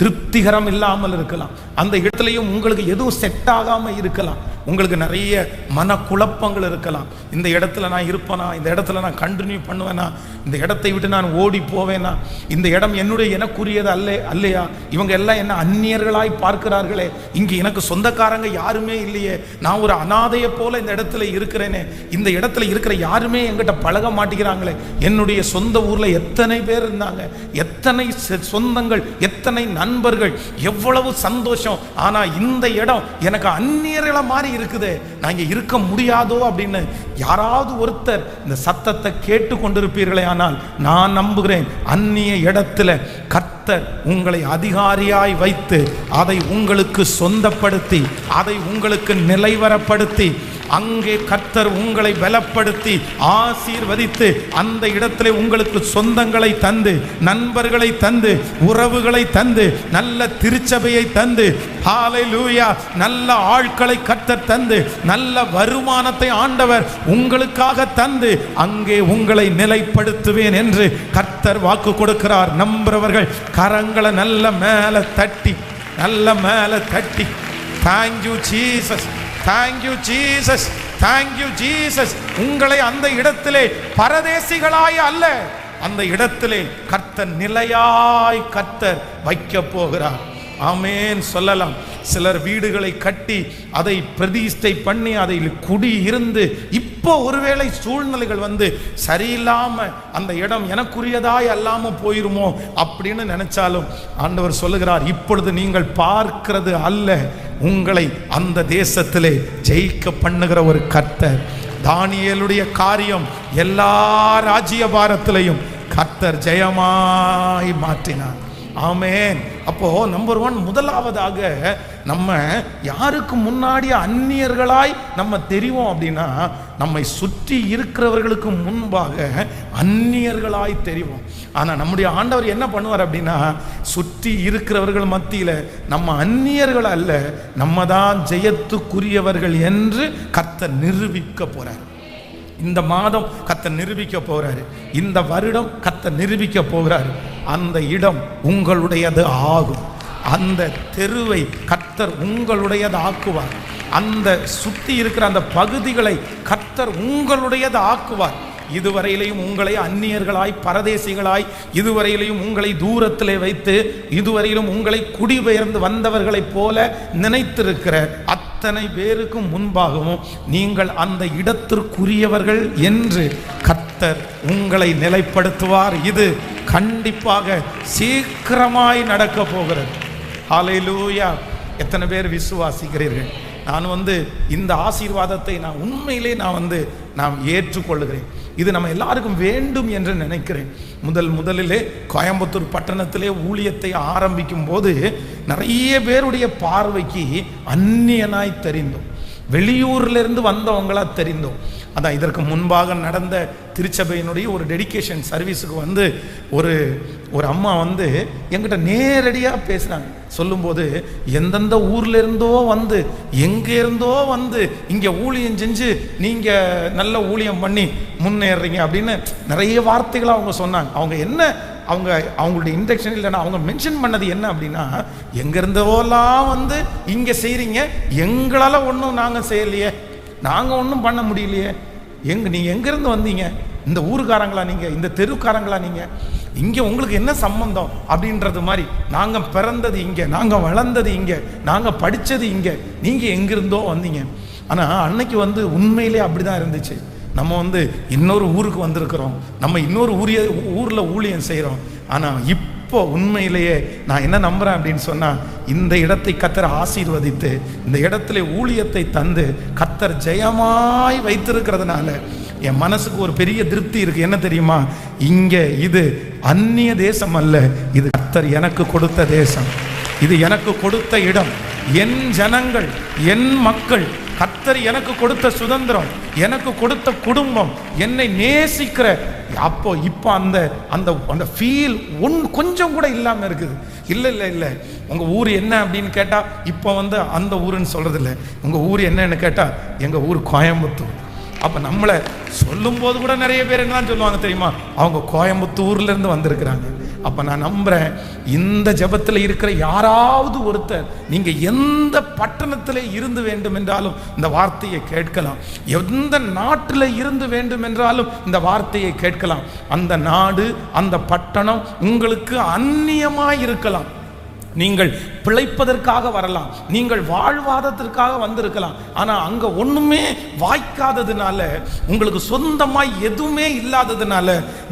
திருப்திகரம் இல்லாமல் இருக்கலாம், அந்த இடத்துலையும் உங்களுக்கு எதுவும் செட் ஆகாம இருக்கலாம், உங்களுக்கு நிறைய மனக்குழப்பங்கள் இருக்கலாம். இந்த இடத்துல நான் இருப்பேனா, இந்த இடத்துல நான் கண்டினியூ பண்ணுவேனா, இந்த இடத்தை விட்டு நான் ஓடி போவேனா, இந்த இடம் எனக்குரியது அல்லையா, இவங்க எல்லாம் என்ன அந்நியர்களாய் பார்க்கிறார்களே, இங்கே எனக்கு சொந்தக்காரங்க யாருமே இல்லையே, நான் ஒரு அனாதையை போல இந்த இடத்துல இருக்கிறேனே, இந்த இடத்துல இருக்கிற யாருமே என்கிட்ட பழக மாட்டேங்கிறாங்களே, என்னுடைய சொந்த ஊர்ல எத்தனை பேர் இருந்தாங்க, எத்தனை சொந்தங்கள், எத்தனை நண்பர்கள், எவ்வளவு சந்தோஷம், ஆனா இந்த இடம் எனக்கு அந்நியர்களை மாதிரி இருக்குது, நான் இங்க இருக்க முடியாதோ அப்படின்னு யாராவது ஒருத்தர் இந்த சத்தத்தை கேட்டு கொண்டிருப்பீர்களே, ஆனால் நான் நம்புகிறேன் அந்நிய இடத்துல கர்த்தர் உங்களை அதிகாரியாய் வைத்து அதை உங்களுக்கு சொந்தப்படுத்தி, அதை உங்களுக்கு நிலைவரப்படுத்தி, அங்கே கர்த்தர் உங்களை பலப்படுத்தி ஆசீர்வதித்து, அந்த இடத்திலே உங்களுக்கு சொந்தங்களை தந்து, நண்பர்களை தந்து, உறவுகளை தந்து, நல்ல திருச்சபையை தந்து, ஹல்லேலூயா, நல்ல ஆட்களை கர்த்தர் தந்து, நல்ல வருமானத்தை ஆண்டவர் உங்களுக்காக தந்து, அங்கே உங்களை நிலைப்படுத்துவேன் என்று கர்த்தர் வாக்கு கொடுக்கிறார். நம்புறவர்கள் கரங்களை நல்ல மேல தட்டி, நல்ல மேல தட்டி, thank you Jesus, thank you Jesus, thank you Jesus. உங்களை அந்த இடத்திலே பரதேசிகளாய் அல்ல, அந்த இடத்திலே கர்த்தர் நிலையாய் கர்த்தர் வைக்க போகிறார். ஆமென் சொல்லலாம். சிலர் வீடுகளை கட்டி அதை பிரதிஷ்டை பண்ணி அதில் குடி இருந்து, இப்போ ஒருவேளை சூழ்நிலைகள் வந்து சரியில்லாம அந்த இடம் எனக்குரியதாய் அல்லாம போயிருமோ அப்படின்னு நினைச்சாலும் ஆண்டவர் சொல்லுகிறார், இப்பொழுது நீங்கள் பார்க்கிறது அல்ல, உங்களை அந்த தேசத்திலே ஜெயிக்க பண்ணுகிற ஒரு கர்த்தர். தானியேலுடைய காரியம் எல்லா ராஜ்ய பாரத்திலையும் கர்த்தர் ஜெயமாய் மாற்றினார். ஆமென். அப்போ நம்பர் 1 முதலாவதாக நம்ம யாருக்கு முன்னாடி அந்நியர்களாய் நம்ம தெரிவோம் அப்படின்னா, நம்மை சுற்றி இருக்கிறவர்களுக்கு முன்பாக அந்நியர்களாய் தெரிவோம். ஆனா நம்முடைய ஆண்டவர் என்ன பண்ணுவார் அப்படின்னா, சுற்றி இருக்கிறவர்கள் மத்தியில நம்ம அந்நியர்கள் அல்ல, நம்ம தான் ஜெயத்துக்குரியவர்கள் என்று கர்த்தர் நிரூபிக்க போறார். இந்த மாதம் கர்த்தர் நிரூபிக்க போறாரு, இந்த வருடம் கர்த்தர் நிரூபிக்க போகிறாரு. அந்த இடம் உங்களுடையது ஆகும். அந்த தெருவை கர்த்தர் உங்களுடையது ஆக்குவார். அந்த சுற்றி இருக்கிற அந்த பகுதிகளை கர்த்தர் உங்களுடையது ஆக்குவார். இதுவரையிலையும் உங்களை அந்நியர்களாய், பரதேசிகளாய், இதுவரையிலையும் உங்களை தூரத்திலே வைத்து, இதுவரையிலும் உங்களை குடிபெயர்ந்து வந்தவர்களைப் போல நினைத்திருக்கிற அத்தனை பேருக்கும் முன்பாகவும் நீங்கள் அந்த இடத்திற்குரியவர்கள் என்று கர்த்தர் உங்களை நிலைப்படுத்துவார். இது கண்டிப்பாக சீக்கிரமாய் நடக்க போகிறது. ஹல்லேலூயா! எத்தனை பேர் விசுவாசிக்கிறீர்கள்? நான் இந்த ஆசீர்வாதத்தை நான் உண்மையிலே நான் ஏற்றுக்கொள்கிறேன். இது நம்ம எல்லாருக்கும் வேண்டும் என்று நினைக்கிறேன். முதலிலே கோயம்புத்தூர் பட்டணத்திலே ஊழியத்தை ஆரம்பிக்கும் போது நிறைய பேருடைய பார்வைக்கு அந்நியனாய் தெரிந்தோம், வெளியூர்லேருந்து வந்தவங்களா தெரிந்தோம். அதான் இதற்கு முன்பாக நடந்த திருச்சபையினுடைய ஒரு டெடிகேஷன் சர்வீஸுக்கு ஒரு அம்மா என்கிட்ட நேரடியாக பேசுகிறாங்க. சொல்லும்போது எந்தெந்த ஊர்ல இருந்தோ எங்கே இருந்தோ இங்கே ஊழியம் செஞ்சு நீங்கள் நல்ல ஊழியம் பண்ணி முன்னேறீங்க அப்படின்னு நிறைய வார்த்தைகளை அவங்க சொன்னாங்க. அவங்களுடைய இன்டெக்ஷன் இல்லைன்னா அவங்க மென்ஷன் பண்ணது என்ன அப்படின்னா, எங்கேருந்தோலாம் இங்கே செய்கிறீங்க, எங்களால் ஒன்றும் நாங்கள் செய்யலையே, நாங்கள் ஒன்றும் பண்ண முடியலையே, நீங்கள் எங்கேருந்து வந்தீங்க, இந்த ஊருக்காரங்களா நீங்கள், இந்த தெருக்காரங்களா நீங்கள், இங்கே உங்களுக்கு என்ன சம்பந்தம் அப்படின்றது மாதிரி, நாங்கள் பிறந்தது இங்கே, நாங்கள் வளர்ந்தது இங்கே, நாங்கள் படித்தது இங்கே, நீங்கள் எங்கிருந்தோ வந்தீங்க. ஆனால் அன்னைக்கு உண்மையிலே அப்படி தான் இருந்துச்சு. நம்ம இன்னொரு ஊருக்கு வந்திருக்கிறோம், நம்ம இன்னொரு ஊரில் ஊழியம் செய்கிறோம். ஆனால் இப்போ உண்மையிலேயே நான் என்ன நம்புகிறேன் அப்படின்னு சொன்னால், இந்த இடத்தை கர்த்தர் ஆசீர்வதித்து இந்த இடத்துல ஊழியத்தை தந்து கர்த்தர் ஜெயமாய் வைத்திருக்கிறதுனால என் மனசுக்கு ஒரு பெரிய திருப்தி இருக்கு. என்ன தெரியுமா? இங்கே இது அந்நிய தேசம் அல்ல, இது கர்த்தர் எனக்கு கொடுத்த தேசம், இது எனக்கு கொடுத்த இடம், என் ஜனங்கள், என் மக்கள், கர்த்தர் எனக்கு கொடுத்த சுதந்திரம், எனக்கு கொடுத்த குடும்பம், என்னை நேசிக்கிற இப்போ அந்த ஃபீல் கொஞ்சம் கூட இல்லாமல் இருக்குது. இல்லை உங்கள் ஊர் என்ன அப்படின்னு கேட்டால் இப்போ அந்த ஊருன்னு சொல்கிறது இல்லை. உங்கள் ஊர் என்னன்னு கேட்டால் எங்கள் ஊர் கோயம்புத்தூர். அப்போ நம்மளை சொல்லும்போது கூட நிறைய பேர் என்னன்னு சொல்லுவாங்க தெரியுமா? அவங்க கோயம்புத்தூர்லேருந்து வந்திருக்கிறாங்க. அப்போ நான் நம்புகிறேன், இந்த ஜெபத்தில் இருக்கிற யாராவது ஒருத்தர் நீங்கள் எந்த பட்டணத்தில் இருந்து வேண்டும் என்றாலும் இந்த வார்த்தையை கேட்கலாம், எந்த நாட்டில் இருந்து வேண்டும் என்றாலும் இந்த வார்த்தையை கேட்கலாம். அந்த நாடு, அந்த பட்டணம் உங்களுக்கு அந்நியமாக இருக்கலாம், நீங்கள் பிழைப்பதற்காக வரலாம், நீங்கள் வாழ்வாதத்திற்காக வந்திருக்கலாம். ஆனால் அங்கே ஒன்றுமே வாய்க்காததுனால, உங்களுக்கு சொந்தமாய் எதுவுமே இல்லாததுனால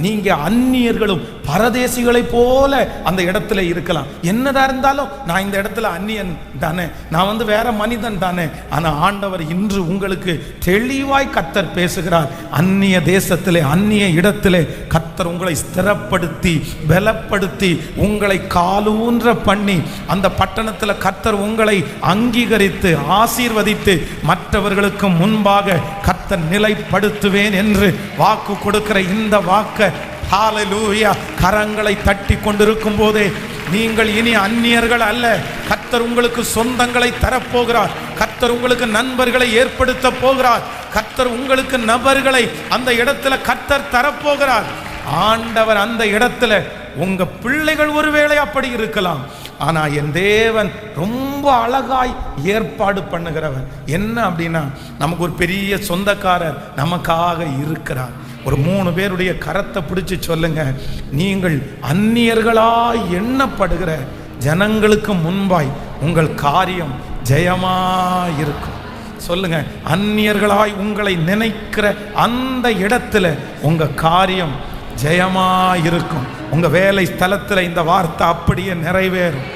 நீங்கள் அந்நியர்களும் பரதேசிகளை போல அந்த இடத்துல இருக்கலாம். என்னதான் இருந்தாலும் நான் இந்த இடத்துல அந்நியன் தானே, நான் வேற மனிதன் தானே. ஆனால் ஆண்டவர் இன்று உங்களுக்கு தெளிவாய் கர்த்தர் பேசுகிறார். அந்நிய தேசத்திலே, அந்நிய இடத்திலே கர்த்தர் உங்களை ஸ்திரப்படுத்தி பலப்படுத்தி உங்களை காலூன்ற பண்ணி அந்த பட்டணத்தில் கர்த்தர் உங்களை அங்கீகரித்து ஆசீர்வதித்து மற்றவர்களுக்கு முன்பாக கர்த்தர் நிலைப்படுத்துவேன் என்று வாக்கு கொடுக்கிற இந்த வாக்கை ஹல்லேலூயா கரங்களை தட்டி கொண்டிருக்கும் போதே நீங்கள் இனி அந்நியர்கள் அல்ல. கர்த்தர் உங்களுக்கு சொந்தங்களை தரப்போகிறார். கர்த்தர் உங்களுக்கு நண்பர்களை ஏற்படுத்த போகிறார். கர்த்தர் உங்களுக்கு நபர்களை அந்த இடத்துல கர்த்தர் தரப்போகிறார். ஆண்டவர் அந்த இடத்துல உங்க பிள்ளைகள் ஒருவேளை அப்படி இருக்கலாம். ஆனா என் தேவன் ரொம்ப அழகாய் ஏற்பாடு பண்ணுகிறவர். என்ன அப்படின்னா, நமக்கு ஒரு பெரிய சொந்தக்காரர் நமக்காக இருக்கிறார். ஒரு 3 பேருடைய கரத்தை பிடிச்சு சொல்லுங்க, நீங்கள் அந்நியர்களாய் எண்ணப்படுகிற ஜனங்களுக்கு முன்பாய் உங்கள் காரியம் ஜெயமாயிருக்கும். சொல்லுங்க, அந்நியர்களாய் உங்களை நினைக்கிற அந்த இடத்துல உங்க காரியம் ஜெயமாயிருக்கும். உங்க வேலை ஸ்தலத்தில் இந்த வார்த்தை அப்படியே நிறைவேறும்.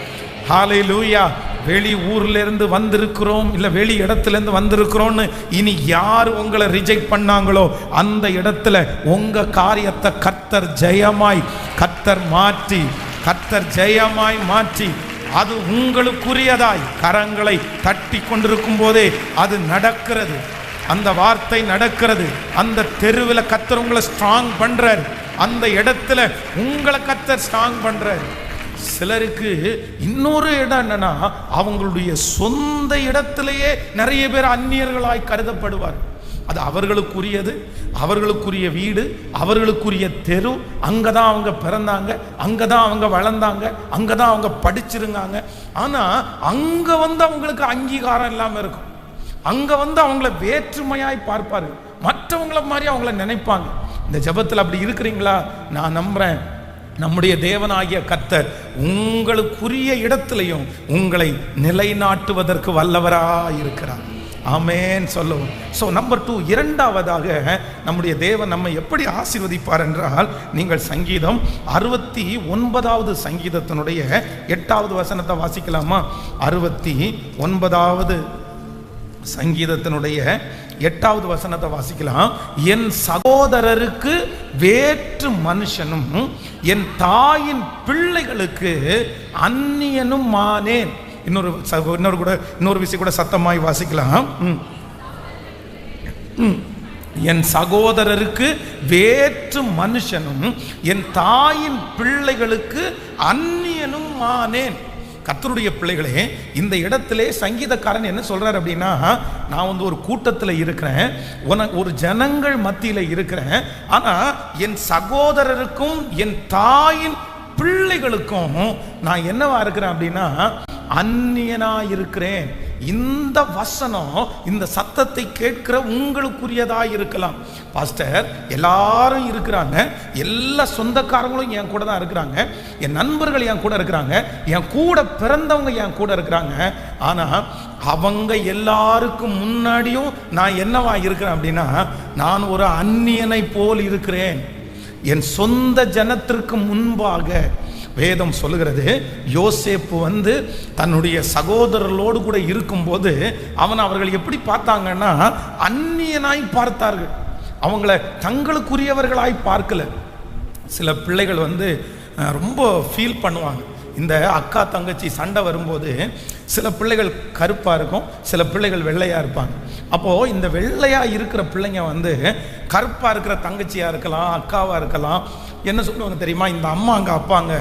ஹல்லேலூயா. வெளி ஊர்ல இருந்து வந்திருக்கிறோம், இல்ல வெளி இடத்துல இருந்து வந்திருக்கிறோம்னு இனி யார் உங்களை ரிஜெக்ட் பண்ணாங்களோ அந்த இடத்துல உங்க காரியத்தை கர்த்தர் ஜெயமாய் கர்த்தர் ஜெயமாய் மாற்றி அது உங்களுக்குரியதாய் கரங்களை தட்டி கொண்டிருக்கும் போதே அது நடக்கிறது. அந்த வார்த்தை நடக்கிறது. அந்த தெருவில் கர்த்தர் உங்களை ஸ்ட்ராங் பண்றார். அந்த இடத்துல உங்களை கர்த்தர் ஸ்ட்ராங் பண்றார். சிலருக்கு இன்னொரு இடம் என்னன்னா, அவங்களுடைய சொந்த இடத்திலேயே நிறைய பேர் அந்நியர்களாய் கருதப்படுவார். அது அவர்களுக்குரியது, அவர்களுக்குரிய வீடு, அவர்களுக்குரிய தெரு. அங்கதான் அவங்க பிறந்தாங்க, அங்கதான் அவங்க வளர்ந்தாங்க, அங்கதான் அவங்க படிச்சிருந்தாங்க. ஆனா அங்க வந்து அவங்களுக்கு அங்கீகாரம் இல்லாம இருக்கும். அங்க வந்து அவங்கள வேற்றுமையாய் பார்ப்பாரு, மற்றவங்கள மாதிரி அவங்கள நினைப்பாங்க. இந்த ஜெபத்தில் அப்படி இருக்கிறீங்களா? நான் நம்புறேன், நம்முடைய தேவனாகிய கர்த்தர் உங்களுக்குரிய இடத்திலையும் உங்களை நிலைநாட்டுவதற்கு வல்லவராய் இருக்கிறார். ஆமென் சொல்லுவோம். ஸோ நம்பர் 2, இரண்டாவதாக நம்முடைய தேவன் நம்மை எப்படி ஆசீர்வதிப்பார் என்றால், நீங்கள் சங்கீதம் 69வது சங்கீதத்தினுடைய 8வது வசனத்தை வாசிக்கலாமா? 69வது சங்கீதத்தினுடைய 8வது வசனத்தை வாசிக்கலாம். என் சகோதரருக்கு வேற்று மனுஷனும் என் தாயின் பிள்ளைகளுக்கு அந்நியனும் ஆனேன். இன்னொரு விஷயம் கூட சத்தமாய் வாசிக்கலாம். என் சகோதரருக்கு வேற்று மனுஷனும் என் தாயின் பிள்ளைகளுக்கு அந்நியனும் ஆனேன். கர்த்தருடைய பிள்ளைகளே, இந்த இடத்திலே சங்கீதக்காரன் என்ன சொல்றார் அப்படின்னா, நான் வந்து ஒரு கூட்டத்தில் இருக்கிறேன், ஒரு ஜனங்கள் மத்தியில் இருக்கிறேன். ஆனா என் சகோதரருக்கும் என் தாயின் பிள்ளைகளுக்கும் நான் என்னவா இருக்கிறேன் அப்படின்னா அந்நியனா இருக்கிறேன். இந்த வசனம், இந்த சத்தத்தை கேட்கிற உங்களுக்குரியதா இருக்கலாம். பாஸ்டர், எல்லாரும் இருக்கிறாங்க, எல்லா சொந்தக்காரங்களும் என் கூட தான் இருக்கிறாங்க, என் நண்பர்கள் என் கூட இருக்கிறாங்க, என் கூட பிறந்தவங்க என் கூட இருக்கிறாங்க. ஆனா அவங்க எல்லாருக்கும் முன்னாடியும் நான் என்னவா இருக்கிறேன் அப்படின்னா, நான் ஒரு அந்நியனை போல் இருக்கிறேன். என் சொந்த ஜனத்திற்கு முன்பாக வேதம் சொல்லுகிறது, யோசேப்பு வந்து தன்னுடைய சகோதரர்களோடு கூட இருக்கும்போது அவர்கள் எப்படி பார்த்தாங்கன்னா அந்நியனாய் பார்த்தார்கள். அவங்கள தங்களுக்குரியவர்களாய் பார்க்கல. சில பிள்ளைகள் வந்து ரொம்ப ஃபீல் பண்ணுவாங்க. இந்த அக்கா தங்கச்சி சண்டை வரும்போது சில பிள்ளைகள் கருப்பாக இருக்கும், சில பிள்ளைகள் வெள்ளையாக இருப்பாங்க. அப்போது இந்த வெள்ளையாக இருக்கிற பிள்ளைங்க வந்து கருப்பாக இருக்கிற தங்கச்சியாக இருக்கலாம், அக்காவாக இருக்கலாம். என்ன சொல்லுவாங்க தெரியுமா? இந்த அம்மாங்க அப்பாங்க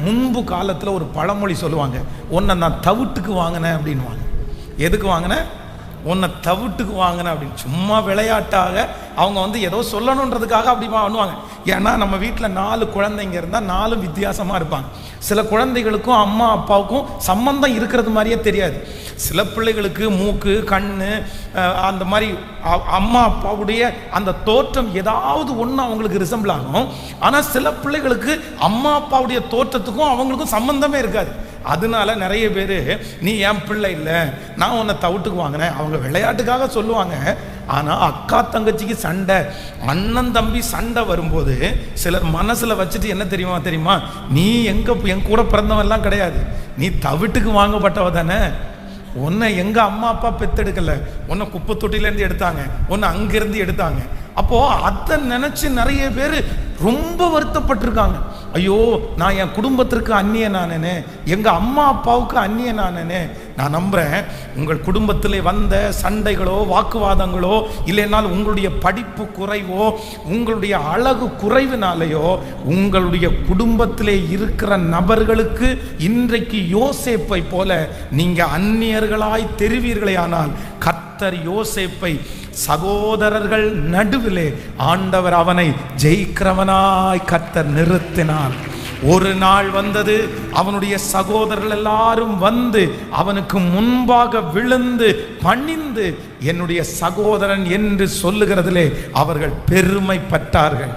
முன்பு காலத்தில் ஒரு பழமொழி சொல்லுவாங்க, உன்னை நான் தவிட்டுக்கு வாங்கினேன் அப்படின்வாங்க. எதுக்கு வாங்கினேன்? உன்னை தவிட்டுக்கு வாங்கினேன் அப்படின்னு. சும்மா விளையாட்டாக அவங்க வந்து ஏதோ சொல்லணுன்றதுக்காக அப்படி பண்ணுவாங்க. ஏன்னா நம்ம வீட்டில் 4 குழந்தைங்க இருந்தால் 4 வித்தியாசமாக இருப்பாங்க. சில குழந்தைகளுக்கும் அம்மா அப்பாவுக்கும் சம்பந்தம் இருக்கிறது மாதிரியே தெரியாது. சில பிள்ளைகளுக்கு மூக்கு, கண், அந்த மாதிரி அம்மா அப்பாவுடைய அந்த தோற்றம் ஏதாவது ஒன்று அவங்களுக்கு ரிசம்பிள் ஆகும். ஆனால் சில பிள்ளைகளுக்கு அம்மா அப்பாவுடைய தோற்றத்துக்கும் அவங்களுக்கும் சம்பந்தமே இருக்காது. அதனால நிறைய பேர், நீ என் பிள்ளை இல்லை, நான் உன்னை தவிட்டுக்கு வாங்கினேன், அவங்க விளையாட்டுக்காக சொல்லுவாங்க. ஆனால் அக்கா தங்கச்சிக்கு சண்டை, அண்ணன் தம்பி சண்டை வரும்போது சிலர் மனசில் வச்சுட்டு என்ன தெரியுமா, நீ என் கூட பிறந்தவெல்லாம் கிடையாது, நீ தவிட்டுக்கு வாங்கப்பட்டவ தானே, உன்னை எங்கள் அம்மா அப்பா பெத்தெடுக்கல, உன்னை குப்பை தொட்டிலேருந்து எடுத்தாங்க, உன்னை அங்கேருந்து எடுத்தாங்க. அப்போது அதை நினச்சி நிறைய பேர் ரொம்ப வருத்தப்பட்டிருக்காங்க. ஐயோ, நான் என் குடும்பத்திற்கு அந்நியனானேனே, எங்கள் அம்மா அப்பாவுக்கு அந்நியனானேனே. நான் நம்புகிறேன், உங்கள் குடும்பத்தில் வந்த சண்டைகளோ வாக்குவாதங்களோ, இல்லைனால் உங்களுடைய படிப்பு குறைவோ, உங்களுடைய அழகு குறைவினாலேயோ, உங்களுடைய குடும்பத்திலே இருக்கிற நபர்களுக்கு இன்றைக்கு யோசேப்பை போல நீங்கள் அந்நியர்களாய் தெரிவீர்களே. ஆனால் கர்த்தர் யோசேப்பை சகோதரர்கள் நடுவிலே ஆண்டவர் அவனை ஜெயிக்கிறவனாய் கர்த்தர் நிறுத்தினார். ஒரு நாள் வந்தது, அவனுடைய சகோதரர்கள் எல்லாரும் வந்து அவனுக்கு முன்பாக விழுந்து பணிந்து என்னுடைய சகோதரன் என்று சொல்லுகிறதிலே அவர்கள் பெருமைப்பட்டார்கள்.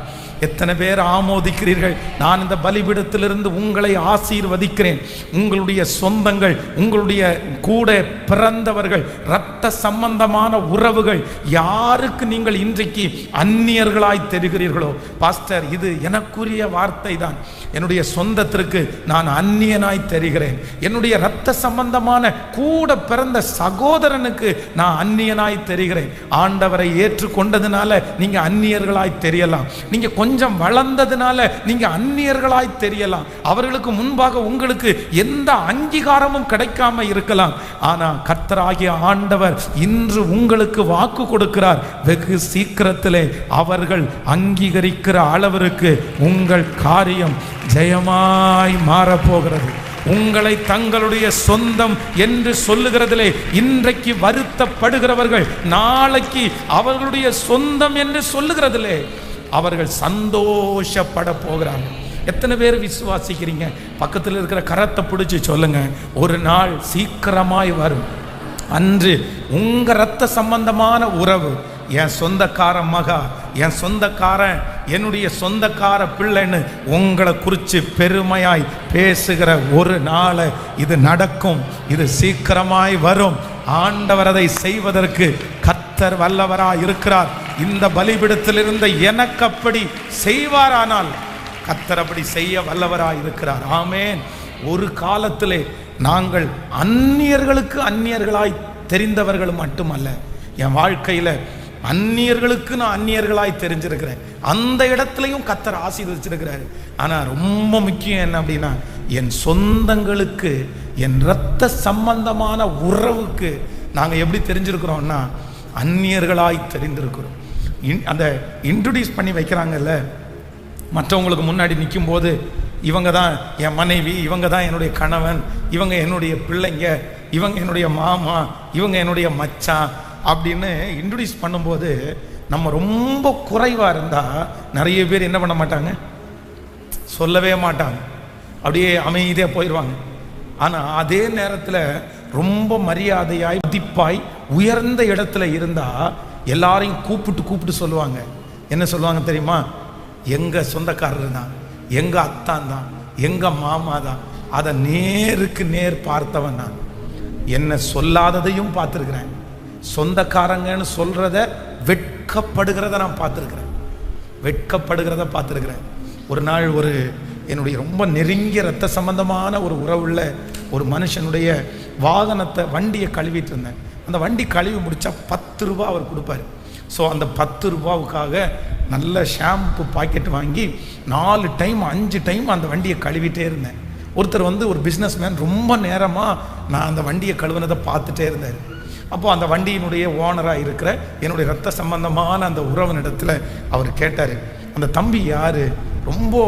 எத்தனை பேர் ஆமோதிக்கிறீர்கள்? நான் இந்த பலிபீடத்திலிருந்து உங்களை ஆசீர்வதிக்கிறேன். உங்களுடைய சொந்தங்கள், உங்களுடைய கூட பிறந்தவர்கள், இரத்த சம்பந்தமான உறவுகள், யாருக்கு நீங்கள் இன்றைக்கு அந்நியர்களாய் தெரிகிறீர்களோ, பாஸ்டர், இது எனக்குரிய வார்த்தை தான், என்னுடைய சொந்தத்திற்கு நான் அந்நியனாய் தெரிகிறேன், என்னுடைய இரத்த சம்பந்தமான கூட பிறந்த சகோதரனுக்கு நான் அந்நியனாய் தெரிகிறேன். ஆண்டவரை ஏற்றுக்கொண்டதுனால நீங்க அந்நியர்களாய் தெரியலாம். நீங்க கொஞ்சம் வளர்ந்ததுனால நீங்க அந்நியர்களாய் தெரியலாம். அவர்களுக்கு முன்பாக உங்களுக்கு எந்த அங்கீகாரமும் கிடைக்காம இருக்கலாம். ஆனா கர்த்தராகிய ஆண்டவர் இன்று உங்களுக்கு வாக்கு கொடுக்கிறார். வெகு சீக்கிரத்திலே அவர்கள் அங்கீகரிக்கிற அளவிற்கு உங்கள் காரியம் ஜெயமாய் மாறப்போகிறது. உங்களை தங்களுடைய சொந்தம் என்று சொல்லுகிறதிலே இன்றைக்கு வருத்தப்படுகிறவர்கள் நாளைக்கு அவர்களுடைய சொந்தம் என்று சொல்லுகிறதிலே அவர்கள் சந்தோஷப்பட போகிறார்கள். எத்தனை பேர் விசுவாசிக்கிறீங்க? பக்கத்தில் இருக்கிற கரத்தை பிடிச்சி சொல்லுங்க, ஒரு நாள் சீக்கிரமாய் வரும் அன்று உங்க ரத்த சம்பந்தமான உறவு, என் சொந்தக்கார மகா, என் சொந்தக்காரன், என்னுடைய சொந்தக்கார பிள்ளைன்னு உங்களை குறித்து பெருமையாய் பேசுகிற ஒரு நாள் இது நடக்கும். இது சீக்கிரமாய் வரும். ஆண்டவர் அதை செய்வதற்கு கர்த்தர் வல்லவராய் இருக்கிறார். இந்த பலிபீடத்திலிருந்து எனக்கு அப்படி செய்வாரானால் கர்த்தர் அப்படி செய்ய வல்லவராய் இருக்கிறார். ஆமென். ஒரு காலத்திலே நாங்கள் அந்நியர்களுக்கு அந்நியர்களாய் தெரிந்தவர்கள் மட்டுமல்ல, என் வாழ்க்கையில் அந்நியர்களுக்கு நான் அந்நியர்களாய் தெரிஞ்சிருக்கிறேன். அந்த இடத்துலையும் கர்த்தர் ஆசீர்வதிச்சிருக்கிறாரு. ஆனால் ரொம்ப முக்கியம் என்ன அப்படின்னா, என் சொந்தங்களுக்கு, என் இரத்த சம்பந்தமான உறவுக்கு நாங்கள் எப்படி தெரிஞ்சிருக்கிறோம்னா அந்நியர்களாய் தெரிந்திருக்கிறோம். அந்த இன்ட்ரடியூஸ் பண்ணி வைக்கிறாங்கல்ல, மற்றவங்களுக்கு முன்னாடி நிற்கும் போது இவங்க தான் என் மனைவி, இவங்க தான் என்னுடைய கணவன், இவங்க என்னுடைய பிள்ளைங்க, இவங்க என்னுடைய மாமா, இவங்க என்னுடைய மச்சான் அப்படின்னு இன்ட்ரடியூஸ் பண்ணும்போது நம்ம ரொம்ப குறைவாக இருந்தால் நிறைய பேர் என்ன பண்ண மாட்டாங்க, சொல்லவே மாட்டாங்க, அப்படியே அமைதியாக போயிடுவாங்க. ஆனால் அதே நேரத்தில் ரொம்ப மரியாதையாய் மதிப்பாய் உயர்ந்த இடத்துல இருந்தால் எல்லாரையும் கூப்பிட்டு சொல்லுவாங்க. என்ன சொல்லுவாங்க தெரியுமா? எங்கள் சொந்தக்காரர் தான், எங்கள் அத்தான் தான், எங்கள் மாமா தான், அதை நேருக்கு நேர் பார்த்தவன் நான். என்ன சொல்லாததையும் பார்த்துருக்கிறேன். சொந்தக்காரங்கன்னு சொல்கிறத வெட்கப்படுகிறத நான் பார்த்துருக்கிறேன். ஒரு நாள் ஒரு என்னுடைய ரொம்ப நெருங்கிய ரத்த சம்பந்தமான ஒரு உறவுள்ள ஒரு மனுஷனுடைய வாகனத்தை, வண்டியை கழுவிட்டு இருந்தேன். அந்த வண்டி கழுவி முடித்தா 10 ரூபா அவர் கொடுப்பார். ஸோ அந்த 10 ரூபாவுக்காக நல்ல ஷாம்பு பாக்கெட் வாங்கி 4 டைம் 5 டைம் அந்த வண்டியை கழுவிட்டே இருந்தேன். ஒருத்தர் ஒரு பிஸ்னஸ்மேன் ரொம்ப நேரமாக நான் அந்த வண்டியை கழுவுனதை பார்த்துட்டே இருந்தார். அப்போது அந்த வண்டியினுடைய ஓனராக இருக்கிற என்னுடைய ரத்த சம்பந்தமான அந்த உறவினிடத்தில் அவர் கேட்டார், அந்த தம்பி யார், ரொம்ப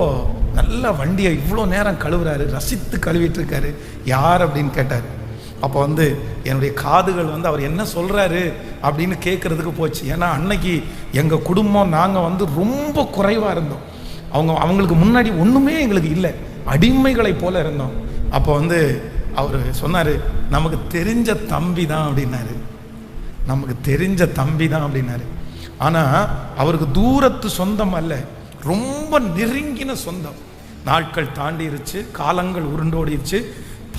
நல்ல வண்டியை இவ்வளோ நேரம் கழுவுறாரு, ரசித்து கழுவிட்டு இருக்காரு, யார் அப்படின்னு கேட்டார். அப்போ என்னுடைய காதுகள் அவர் என்ன சொல்கிறாரு அப்படின்னு கேட்குறதுக்கு போச்சு. ஏன்னா அன்னைக்கு எங்கள் குடும்பம் நாங்கள் ரொம்ப குறைவாக இருந்தோம். அவங்களுக்கு முன்னாடி ஒன்றுமே எங்களுக்கு இல்லை, அடிமைகளை போல இருந்தோம். அப்போ அவர் சொன்னார், நமக்கு தெரிஞ்ச தம்பி தான் அப்படின்னாரு. ஆனால் அவருக்கு தூரத்து சொந்தம் அல்ல, ரொம்ப நெருங்கின சொந்தம். நாட்கள் தாண்டிருச்சு, காலங்கள் உருண்டோடிருச்சு,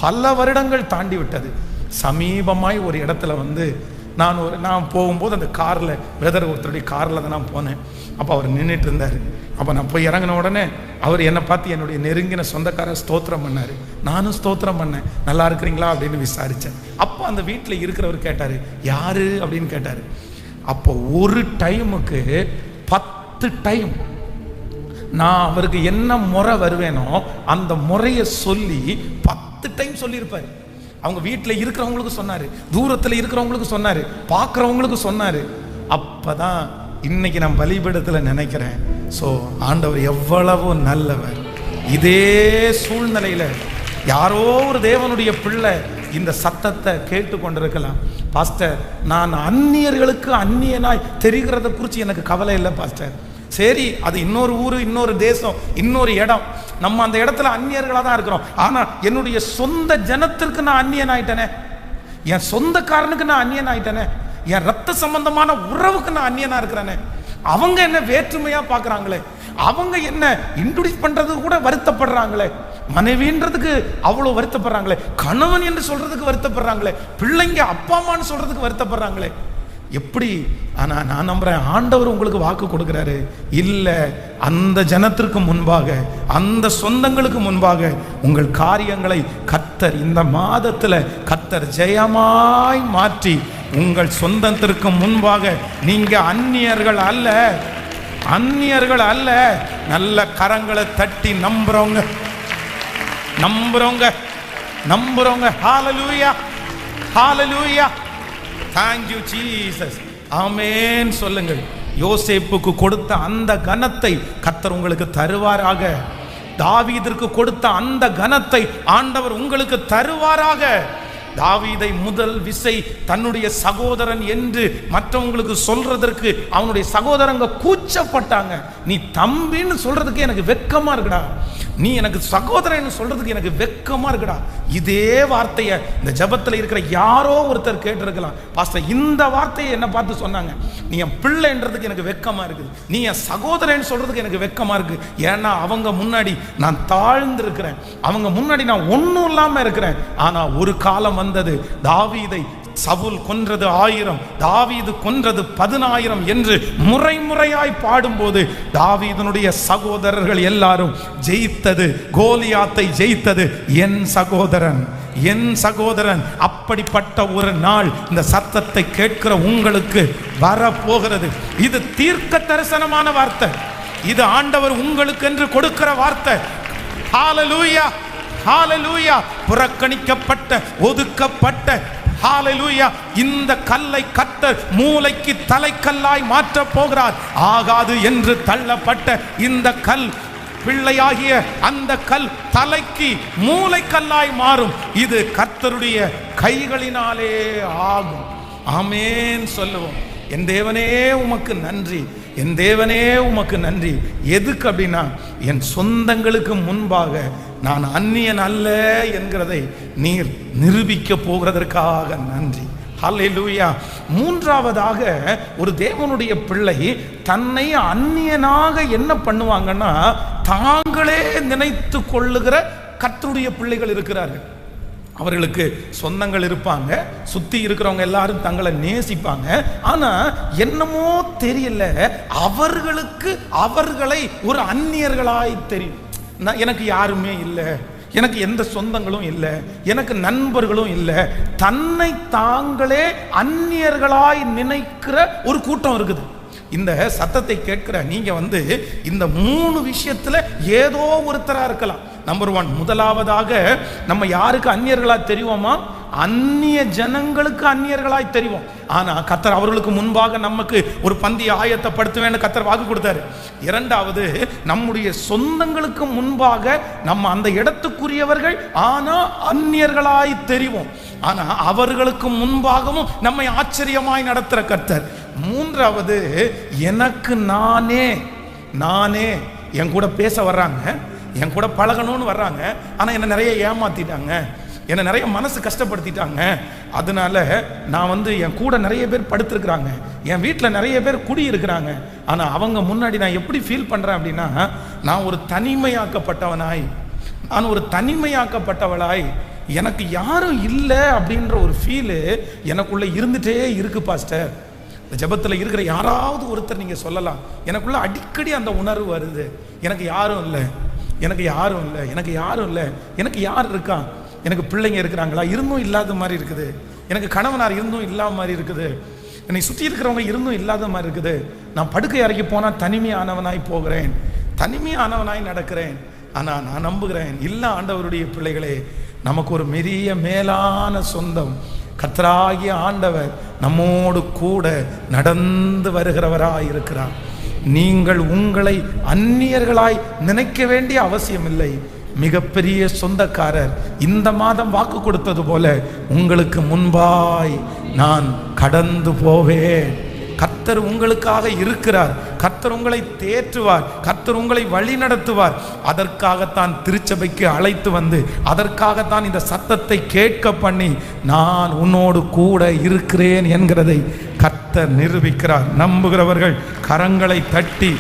பல வருடங்கள் தாண்டி விட்டது. சமீபமாய் ஒரு இடத்துல நான் போகும்போது அந்த காரில், பிரதர் ஒருத்தருடைய காரில் தான் நான் போனேன். அப்போ அவர் நின்றுட்டு இருந்தார். அப்போ நான் போய் இறங்கின உடனே அவர் என்னை பார்த்து என்னுடைய நெருங்கின சொந்தக்காரர் ஸ்தோத்திரம் பண்ணார். நானும் ஸ்தோத்திரம் பண்ணேன், நல்லா இருக்கிறீங்களா அப்படின்னு விசாரித்தேன். அப்போ அந்த வீட்டில் இருக்கிறவர் கேட்டார், யார் அப்படின்னு கேட்டார். அப்போ ஒரு டைமுக்கு 10 டைம் நான் அவருக்கு என்ன முறை வருவேனோ அந்த முறையை சொல்லி 10 டைம் சொல்லியிருப்பார். அவங்க வீட்டில் இருக்கிறவங்களுக்கு சொன்னார், தூரத்தில் இருக்கிறவங்களுக்கு சொன்னார், பார்க்குறவங்களுக்கு சொன்னார். அப்போ தான் இன்னைக்கு நான் பலிபீடத்தில் நினைக்கிறேன், ஸோ ஆண்டவர் எவ்வளவு நல்லவர். இதே சூழ்நிலையில் யாரோ ஒரு தேவனுடைய பிள்ளை இந்த சத்தத்தை கேட்டு கொண்டிருக்கலாம். பாஸ்டர், நான் அந்நியர்களுக்கு அந்நியனாய் தெரிகிறத குறித்து எனக்கு கவலை இல்லை பாஸ்டர். சரி, அது இன்னொரு ஊர், இன்னொரு தேசம், இன்னொரு இடம், நம்ம அந்த இடத்துல அந்நியர்களாக தான் இருக்கிறோம். ஆனால் என்னுடைய சொந்த ஜனத்திற்கு நான் அந்நியன் ஆயிட்டேனே, என் சொந்தக்காரனுக்கு நான் அந்நியன் ஆயிட்டேனே, என் ரத்த சம்பந்தமான உறவுக்கு நான் அந்நியனா இருக்கிறேனே, அவங்க என்ன வேற்றுமையா பார்க்குறாங்களே, அவங்க என்ன இன்ட்ரோடியூஸ் பண்றதுக்கு கூட வருத்தப்படுறாங்களே, மனைவின்றதுக்கு அவ்வளோ வருத்தப்படுறாங்களே, கணவன் என்று சொல்றதுக்கு வருத்தப்படுறாங்களே, பிள்ளைங்க அப்பா அம்மான்னு சொல்றதுக்கு வருத்தப்படுறாங்களே, எப்படி? ஆனால் நான் நம்புறேன், ஆண்டவர் உங்களுக்கு வாக்கு கொடுக்குறாரு, இல்லை அந்த ஜனத்திற்கு முன்பாக, அந்த சொந்தங்களுக்கு முன்பாக உங்கள் காரியங்களை கர்த்தர் இந்த மாதத்தில் கர்த்தர் ஜெயமாய் மாற்றி உங்கள் சொந்தத்திற்கு முன்பாக நீங்க அந்நியர்கள் அல்ல, நல்ல கரங்களை தட்டி நம்புறவங்க நம்புறவங்க நம்புறவங்க ஹalleluya ஹalleluya thank you Jesus ஆமென் சொல்லுங்கள். யோசேப்புக்கு கொடுத்த அந்த கனத்தை கர்த்தர் உங்களுக்கு தருவாராக. தாவீதிற்கு கொடுத்த அந்த கனத்தை ஆண்டவர் உங்களுக்கு தருவாராக. தாவீதை முதல் விசை தன்னுடைய சகோதரன் என்று மற்றவங்களுக்கு சொல்றதற்கு அவனுடைய சகோதரங்க கூச்சப்பட்டாங்க. நீ தம்பின்னு சொல்றதுக்கு எனக்கு வெட்கமா இருக்குடா, நீ எனக்கு சகோதரன் சொல்றதுக்கு எனக்கு வெட்கமா இருக்குடா. இதே வார்த்தையை இந்த ஜபத்தில் இருக்கிற யாரோ ஒருத்தர் கேட்டிருக்கலாம். பாஸ்டர் இந்த வார்த்தையை என்ன பார்த்து சொன்னாங்க, நீ என் பிள்ளைன்றதுக்கு எனக்கு வெட்கமா இருக்குது, நீ என் சகோதரன் சொல்றதுக்கு எனக்கு வெட்கமா இருக்கு. ஏன்னா அவங்க முன்னாடி நான் தாழ்ந்து இருக்கிறேன், அவங்க முன்னாடி நான் ஒன்றும் இல்லாம இருக்கிறேன். ஆனா ஒரு காலம் வந்தது, தாவீதை சவுல் கொன்றது 1000, தாவீது கொன்றது 10000 என்று முறை முறையாய் பாடும்போது தாவீதனுடைய சகோதரர்கள் எல்லாரும் ஜெயித்தது, கோலியாத்தை ஜெயித்தது என் சகோதரன், என் சகோதரன். அப்படிப்பட்ட ஒரு நாள் இந்த சத்தத்தை கேட்கிற உங்களுக்கு வரப்போகிறது. இது தீர்க்க தரிசனமான வார்த்தை, இது ஆண்டவர் உங்களுக்கு என்று கொடுக்கிற வார்த்தை. ஹalleluya ஹalleluya. புறக்கணிக்கப்பட்ட ஒதுக்கப்பட்ட ஹalleluya இந்த கல்லை கர்த்தர் மூளைக்கு தலைக்கல்லாய் மாற்ற போகிறார். ஆகாது என்று தள்ளப்பட்ட இந்த கல், பிள்ளையாகிய அந்த கல் தலைக்கு மூளைக்கல்லாய் மாறும். இது கர்த்தருடைய கைகளினாலே ஆகும். ஆமென் சொல்லுவோம். என் தேவனே உமக்கு நன்றி, என் தேவனே உமக்கு நன்றி. எதுக்கு அப்படின்னா, என் சொந்தங்களுக்கு முன்பாக நான் அந்நியன் அல்ல என்கிறதை நீர் நிரூபிக்க போகிறதற்காக நன்றி. ஹல்லேலூயா. மூன்றாவதாக, ஒரு தேவனுடைய பிள்ளை தன்னை அந்நியனாக என்ன பண்ணுவாங்கன்னா, தாங்களே நினைத்து கொள்ளுகிற கர்த்தருடைய பிள்ளைகள் இருக்கிறார்கள். அவர்களுக்கு சொந்தங்கள் இருப்பாங்க, சுத்தி இருக்கிறவங்க எல்லாரும் தங்களை நேசிப்பாங்க. ஆனா என்னமோ தெரியல, அவர்களுக்கு அவர்களை ஒரு அந்நியர்களாய் தெரியும். எனக்கு யாருமே இல்லை, எனக்கு எந்த சொந்தங்களும் இல்லை, எனக்கு நண்பர்களும் இல்லை. தன்னை தாங்களே அந்நியர்களாய் நினைக்கிற ஒரு கூட்டம் இருக்குது. இந்த சத்தத்தை கேட்கிற நீங்க இந்த 3 விஷயத்துல ஏதோ ஒருத்தரா இருக்கலாம். நம்பர் 1, முதலாவதாக நம்ம யாருக்கு அந்நியர்களாய் தெரிவோமா? அந்நிய ஜனங்களுக்கு அந்நியர்களாய் தெரிவோம். ஆனா கர்த்தர் அவர்களுக்கு முன்பாக நமக்கு ஒரு பந்தி ஆயத்தப்படுத்துவேன்னு கர்த்தர் வாக்கு கொடுத்தாரு. இரண்டாவது, நம்முடைய சொந்தங்களுக்கு முன்பாக நம்ம அந்த இடத்துக்குரியவர்கள், ஆனா அந்நியர்களாய் தெரிவோம். ஆனா அவர்களுக்கு முன்பாகவும் நம்மை ஆச்சரியமாய் நடத்துற கர்த்தர். மூன்றாவது, எனக்கு நானே என் கூட பேச வர்றாங்க, என் கூட பழகணும்னு வர்றாங்க, ஆனா என்ன நிறைய ஏமாத்திட்டாங்க, என்னை நிறைய மனசு கஷ்டப்படுத்திட்டாங்க. அதனால நான் என் கூட நிறைய பேர் படுத்திருக்கிறாங்க, என் வீட்டில் நிறைய பேர் குடி இருக்கிறாங்க. ஆனால் அவங்க முன்னாடி நான் எப்படி ஃபீல் பண்ணுறேன் அப்படின்னா, நான் ஒரு தனிமையாக்கப்பட்டவனாய், நான் ஒரு தனிமையாக்கப்பட்டவளாய், எனக்கு யாரும் இல்லை அப்படின்ற ஒரு ஃபீலு எனக்குள்ளே இருந்துகிட்டே இருக்கு பாஸ்டர். இந்த ஜபத்தில் இருக்கிற யாராவது ஒருத்தர் நீங்கள் சொல்லலாம், எனக்குள்ளே அடிக்கடி அந்த உணர்வு வருது, எனக்கு யாரும் இல்லை, எனக்கு யாரும் இல்லை, எனக்கு யாரும் இல்லை. எனக்கு யார் இருக்கா? எனக்கு பிள்ளைங்க இருக்கிறாங்களா? இருந்தும் இல்லாத மாதிரி இருக்குது. எனக்கு கணவனார் இருந்தும் இல்லாத மாதிரி இருக்குது. என்னை சுற்றி இருக்கிறவங்க இருந்தும் இல்லாத மாதிரி இருக்குது. நான் படுக்கை அறைக்கு போனால் தனிமையானவனாய் போகிறேன், தனிமையானவனாய் நடக்கிறேன். ஆனால் நான் நம்புகிறேன், இல்லை ஆண்டவருடைய பிள்ளைகளே, நமக்கு ஒரு பெரிய மேலான சொந்தம் கர்த்தராகிய ஆண்டவர் நம்மோடு கூட நடந்து வருகிறவராய் இருக்கிறார். நீங்கள் உங்களை அந்நியர்களாய் நினைக்க வேண்டிய அவசியம் இல்லை. மிகப்பெரிய சொந்தக்காரர் இந்த மாதம் வாக்கு கொடுத்தது போல உங்களுக்கு முன்பாய் நான் கடந்து போவேன். கர்த்தர் உங்களுக்காக இருக்கிறார், கர்த்தர் உங்களை தேற்றுவார், கர்த்தர் உங்களை வழி நடத்துவார். அதற்காகத்தான் திருச்சபைக்கு அழைத்து வந்து, அதற்காகத்தான் இந்த சத்தத்தை கேட்க பண்ணி, நான் உன்னோடு கூட இருக்கிறேன் என்கிறதை கர்த்தர் நிரூபிக்கிறார். நம்புகிறவர்கள் கரங்களை தட்டி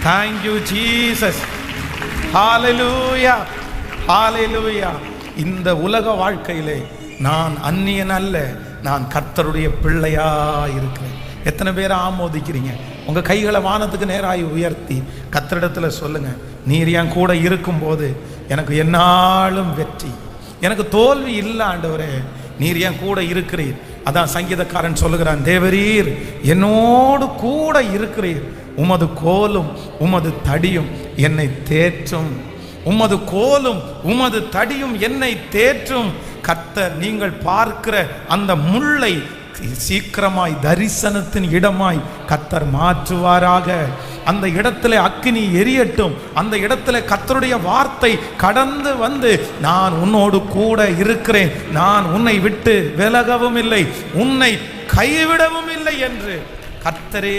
thank you Jesus, hallelujah hallelujah. இந்த உலக வாழ்க்கையிலே நான் அந்நியன் அல்ல, நான் கர்த்தருடைய பிள்ளையா இருக்கிறேன். எத்தனை பேர் ஆமோதிக்கிறீங்க? உங்க கைகளை வானத்துக்கு நேராய் உயர்த்தி கர்த்தரிடத்தில் சொல்லுங்க, நீர் என் கூட இருக்கும்போது எனக்கு என்னாலும் வெற்றி, எனக்கு தோல்வி இல்லை ஆண்டவரே, நீர் என் கூட இருக்கிறீர். அதான் சங்கீதக்காரன் சொல்லுகிறான், தேவரீர் என்னோடு கூட இருக்கிறீர், உமது கோலும் உமது தடியும் என்னை தேற்றும். உமது கோலும் உமது தடியும் என்னை தேற்றும். கர்த்தர் நீங்கள் பார்க்கிற அந்த முள்ளை சீக்கிரமாய் தரிசனத்தின் இடமாய் கர்த்தர் மாற்றுவாராக. அந்த இடத்துல அக்கினி எரியட்டும். அந்த இடத்துல கர்த்தருடைய வார்த்தை கடந்து வந்து, நான் உன்னோடு கூட இருக்கிறேன், நான் உன்னை விட்டு விலகவும் இல்லை, உன்னை கைவிடவும் இல்லை என்று கர்த்தரே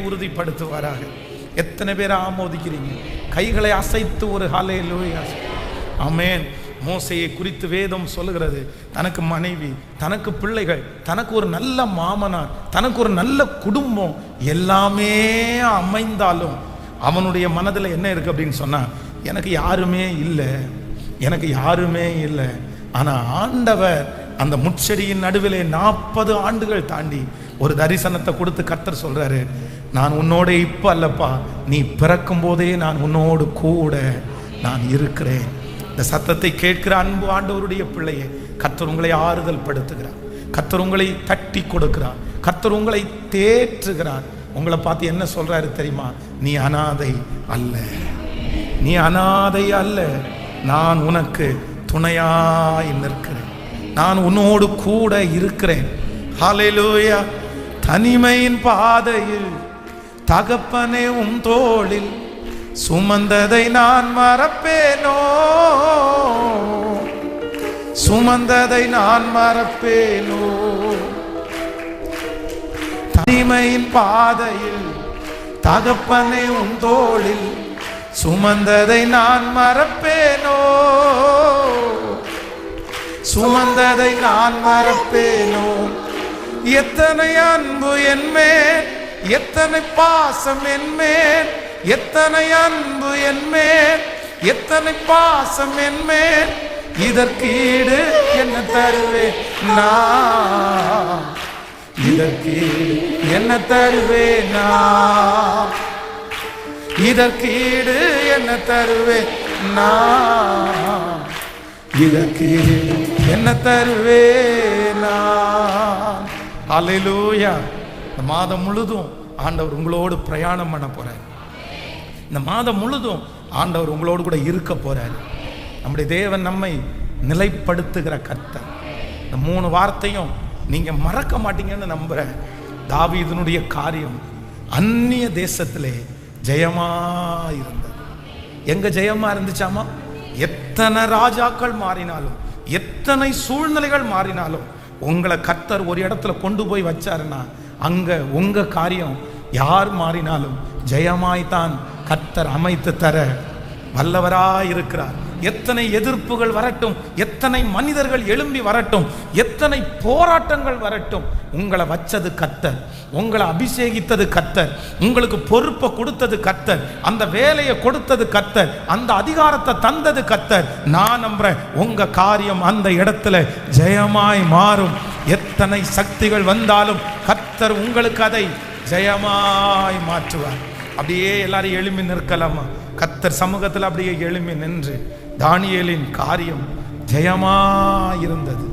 உறுதிப்படுத்துவாராக. எத்தனை பேர் ஆமோதிக்கிறீங்க? கைகளை அசைத்து ஒரு ஹல்லேலூயா. ஆமென். மோசேயை குறித்து வேதம் சொல்லுகிறது, தனக்கு மனைவி, தனக்கு பிள்ளைகள், தனக்கு ஒரு நல்ல மாமனார், தனக்கு ஒரு நல்ல குடும்பம் எல்லாமே அமைந்தாலும் அவனுடைய மனதில் என்ன இருக்கு அப்படின்னு சொன்னா, எனக்கு யாருமே இல்லை, எனக்கு யாருமே இல்லை. ஆனால் ஆண்டவர் அந்த முட்செடியின் நடுவிலே 40 ஆண்டுகள் தாண்டி ஒரு தரிசனத்தை கொடுத்து கர்த்தர் சொல்றாரு, நான் உன்னோட இப்ப அல்லப்பா, நீ பிறக்கும் போதே நான் உன்னோடு கூட நான் இருக்கிறேன். இந்த சத்தத்தை கேட்கிற அன்பு ஆண்டவருடைய பிள்ளையே, கர்த்தர் உங்களை ஆறுதல் படுத்துகிறார், கர்த்தர் உங்களை தட்டி கொடுக்கிறார், கர்த்தர் உங்களை தேற்றுகிறார். உங்களை பார்த்து என்ன சொல்றாரு தெரியுமா? நீ அனாதை அல்ல, நீ அனாதை அல்ல, நான் உனக்கு துணையாய் நிற்கிறேன், நான் உன்னோடு கூட இருக்கிறேன். ஹல்லேலூயா. தனிமையின் பாதையில் தகப்பனே உம் தோளில் சுமந்ததை நான் மறப்பேனோ, சுமந்ததை நான் மறப்பேனோ. தனிமையின் பாதையில் தகப்பனே உம் தோளில் சுமந்ததை நான் மறப்பேனோ, சுமந்ததை நான் மறப்பேனோ. எத்தனை அன்பு என்மேல், எத்தனை பாசம் என்மேல், எத்தனை அன்பு என்மேல், எத்தனை பாசம் என்மேல், இதற்கீடு என்ன தருவேன் நான், இதற்கீடு என்ன தருவேன் நான், இதற்கீடு என்ன தருவேன் நான், இதற்கீடு என்ன தருவேன் நான். ஹல்லேலூயா. இந்த மாதம் முழுதும் ஆண்டவர் உங்களோடு பிரயாணம் பண்ண போறார். இந்த மாதம் முழுதும் ஆண்டவர் உங்களோடு கூட இருக்க போறார். நம்முடைய தேவன் நம்மை நிலைப்படுத்துகிற கர்த்தர். இந்த 3 வார்த்தையும் நீங்க மறக்க மாட்டீங்கன்னு நம்புறேன். தாவீதினுடைய காரியம் அந்நிய தேசத்திலே ஜெயமா இருந்தது. எங்க ஜெயமா இருந்துச்சாமா? எத்தனை ராஜாக்கள் மாறினாலும், எத்தனை சூழ்நிலைகள் மாறினாலும், உங்களை கர்த்தர் ஒரு இடத்துல கொண்டு போய் வச்சாருன்னா அங்க உங்க காரியம் யார் மாறினாலும் ஜெயமாய்த்தான் கர்த்தர் அமைத்து தர வல்லவராய் இருக்கிறார். எத்தனை எதிர்ப்புகள் வரட்டும், எத்தனை மனிதர்கள் எழும்பி வரட்டும், எத்தனை போராட்டங்கள் வரட்டும், உங்களை வச்சது கர்த்தர், உங்களை அபிஷேகித்தது கர்த்தர், உங்களுக்கு பொறுப்பை கொடுத்தது கர்த்தர், அந்த வேலையை கொடுத்தது கர்த்தர், அந்த அதிகாரத்தை தந்தது கர்த்தர். நான் நம்புறேன் உங்க காரியம் அந்த இடத்துல ஜெயமாய் மாறும். எத்தனை சக்திகள் வந்தாலும் கர்த்தர் உங்களுக்கு அதை ஜெயமாய் மாற்றுவார். அப்படியே எல்லாரும் எழும்பி நிற்கலாமா? கர்த்தர் சமூகத்தில் அப்படியே எழும்பி நின்று, தானியேலின் காரியம் ஜெயமாயிருந்தது,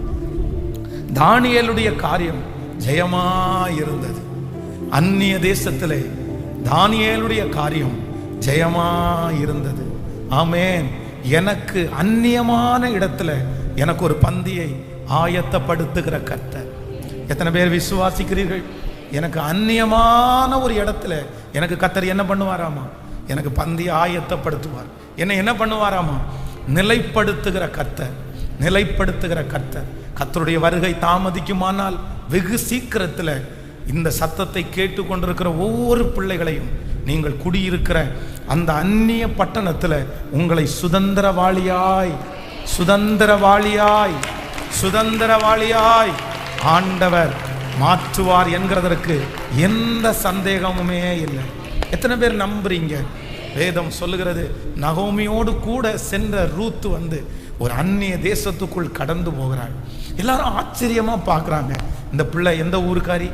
தானியேலுடைய காரியம் ஜெயமாயிருந்தது. அந்நிய தேசத்திலே தானியேலுடைய காரியம் ஜெயமாயிருந்தது. ஆமென். எனக்கு அந்நியமான இடத்துல எனக்கு ஒரு பந்தியை ஆயத்தப்படுத்துகிற கர்த்தர். எத்தனை பேர் விசுவாசிக்கிறீர்கள்? எனக்கு அந்நியமான ஒரு இடத்துல எனக்கு கர்த்தர் என்ன பண்ணுவாராமா? எனக்கு பந்தியை ஆயத்தப்படுத்துவார். என்ன பண்ணுவாராமா? நிலைப்படுத்துகிற கர்த்தர், நிலைப்படுத்துகிற கர்த்தர். கர்த்தருடைய வருகை தாமதிக்குமானால் வெகு சீக்கிரத்தில் இந்த சத்தத்தை கேட்டு கொண்டிருக்கிற ஒவ்வொரு பிள்ளைகளையும் நீங்கள் குடியிருக்கிற அந்த அந்நிய பட்டணத்தில் உங்களை சுதந்திரவாளியாய், சுதந்திரவாளியாய், சுதந்திரவாளியாய் ஆண்டவர் மாற்றுவார் என்கிறதற்கு எந்த சந்தேகமுமே இல்லை. எத்தனை பேர் நம்புறீங்க? வேதம் சொல்லுகிறது, நகோமியோடு கூட சென்ற ரூத் ஒரு அந்நிய தேசத்துக்குள் கடந்து போகிறாள். எல்லாரும் ஆச்சரியமா பார்க்குறாங்க, இந்த பிள்ளை எந்த ஊருக்காரி,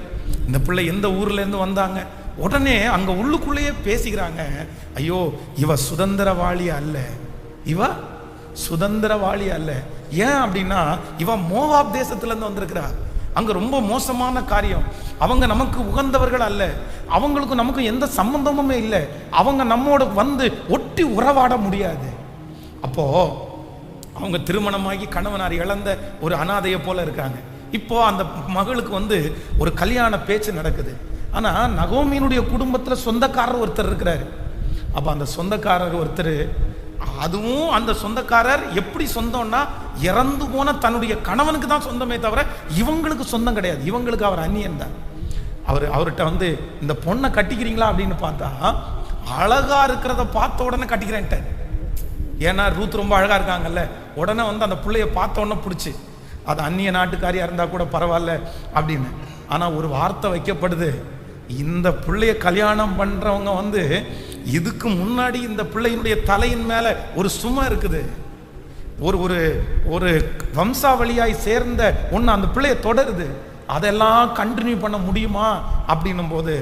இந்த பிள்ளை எந்த ஊர்ல இருந்து வந்தாங்க. உடனே அங்க உள்ளுக்குள்ளேயே பேசிக்கிறாங்க, ஐயோ இவ சுதந்திரவாளி அல்ல, இவ சுதந்திரவாளி அல்ல. ஏன் அப்படின்னா இவ மோவாப் தேசத்துல இருந்து வந்திருக்கிறா. அங்க ரொம்ப மோசமான காரியம். அவங்க நமக்கு உகந்தவர்கள் அல்ல, அவங்களுக்கும் நமக்கும் எந்த சம்பந்தமுமே இல்லை. அவங்க நம்மோட வந்து ஒட்டி உறவாட முடியாது. அப்போ அவங்க திருமணமாகி கணவனார் இழந்த ஒரு அனாதையை போல இருக்காங்க. இப்போ அந்த மகளுக்கு வந்து ஒரு கல்யாண பேச்சு நடக்குது. ஆனா நகோமியினுடைய குடும்பத்துல சொந்தக்காரர் ஒருத்தர் இருக்கிறாரு. அப்ப அந்த சொந்தக்காரர் ஒருத்தர், அதுவும் அந்த சொந்தக்காரர் எப்படி சொந்தம்னா இறந்து போன தன்னுடைய கணவனுக்கு தான் சொந்தமே தவிர இவங்களுக்கு சொந்தம் கிடையாது. இவங்களுக்கு அவர் அந்நியன் தான். அவர்கிட்ட வந்து இந்த பொண்ணை கட்டிக்கிறீங்களா அப்படின்னு பார்த்தா அழகா இருக்கிறத பார்த்த உடனே கட்டிக்கிறேன்ட்ட. ஏன்னா ரூத் ரொம்ப அழகா இருக்காங்கல்ல, உடனே வந்து அந்த பிள்ளைய பார்த்த உடனே பிடிச்சி, அது அந்நிய நாட்டுக்காரியா இருந்தா கூட பரவாயில்ல அப்படின்னு. ஆனா ஒரு வார்த்தை வைக்கப்படுது, இந்த பிள்ளைய கல்யாணம் பண்றவங்க வந்து இதுக்கு முன்னாடி இந்த பிள்ளையினுடைய தலையின் மேல ஒரு சுமை இருக்குது. ஒரு ஒரு ஒரு வம்சாவளியாய் சேர்ந்த ஒன்று அந்த பிள்ளைய தொடருது. அதெல்லாம் கண்டினியூ பண்ண முடியுமா அப்படின்னும் போது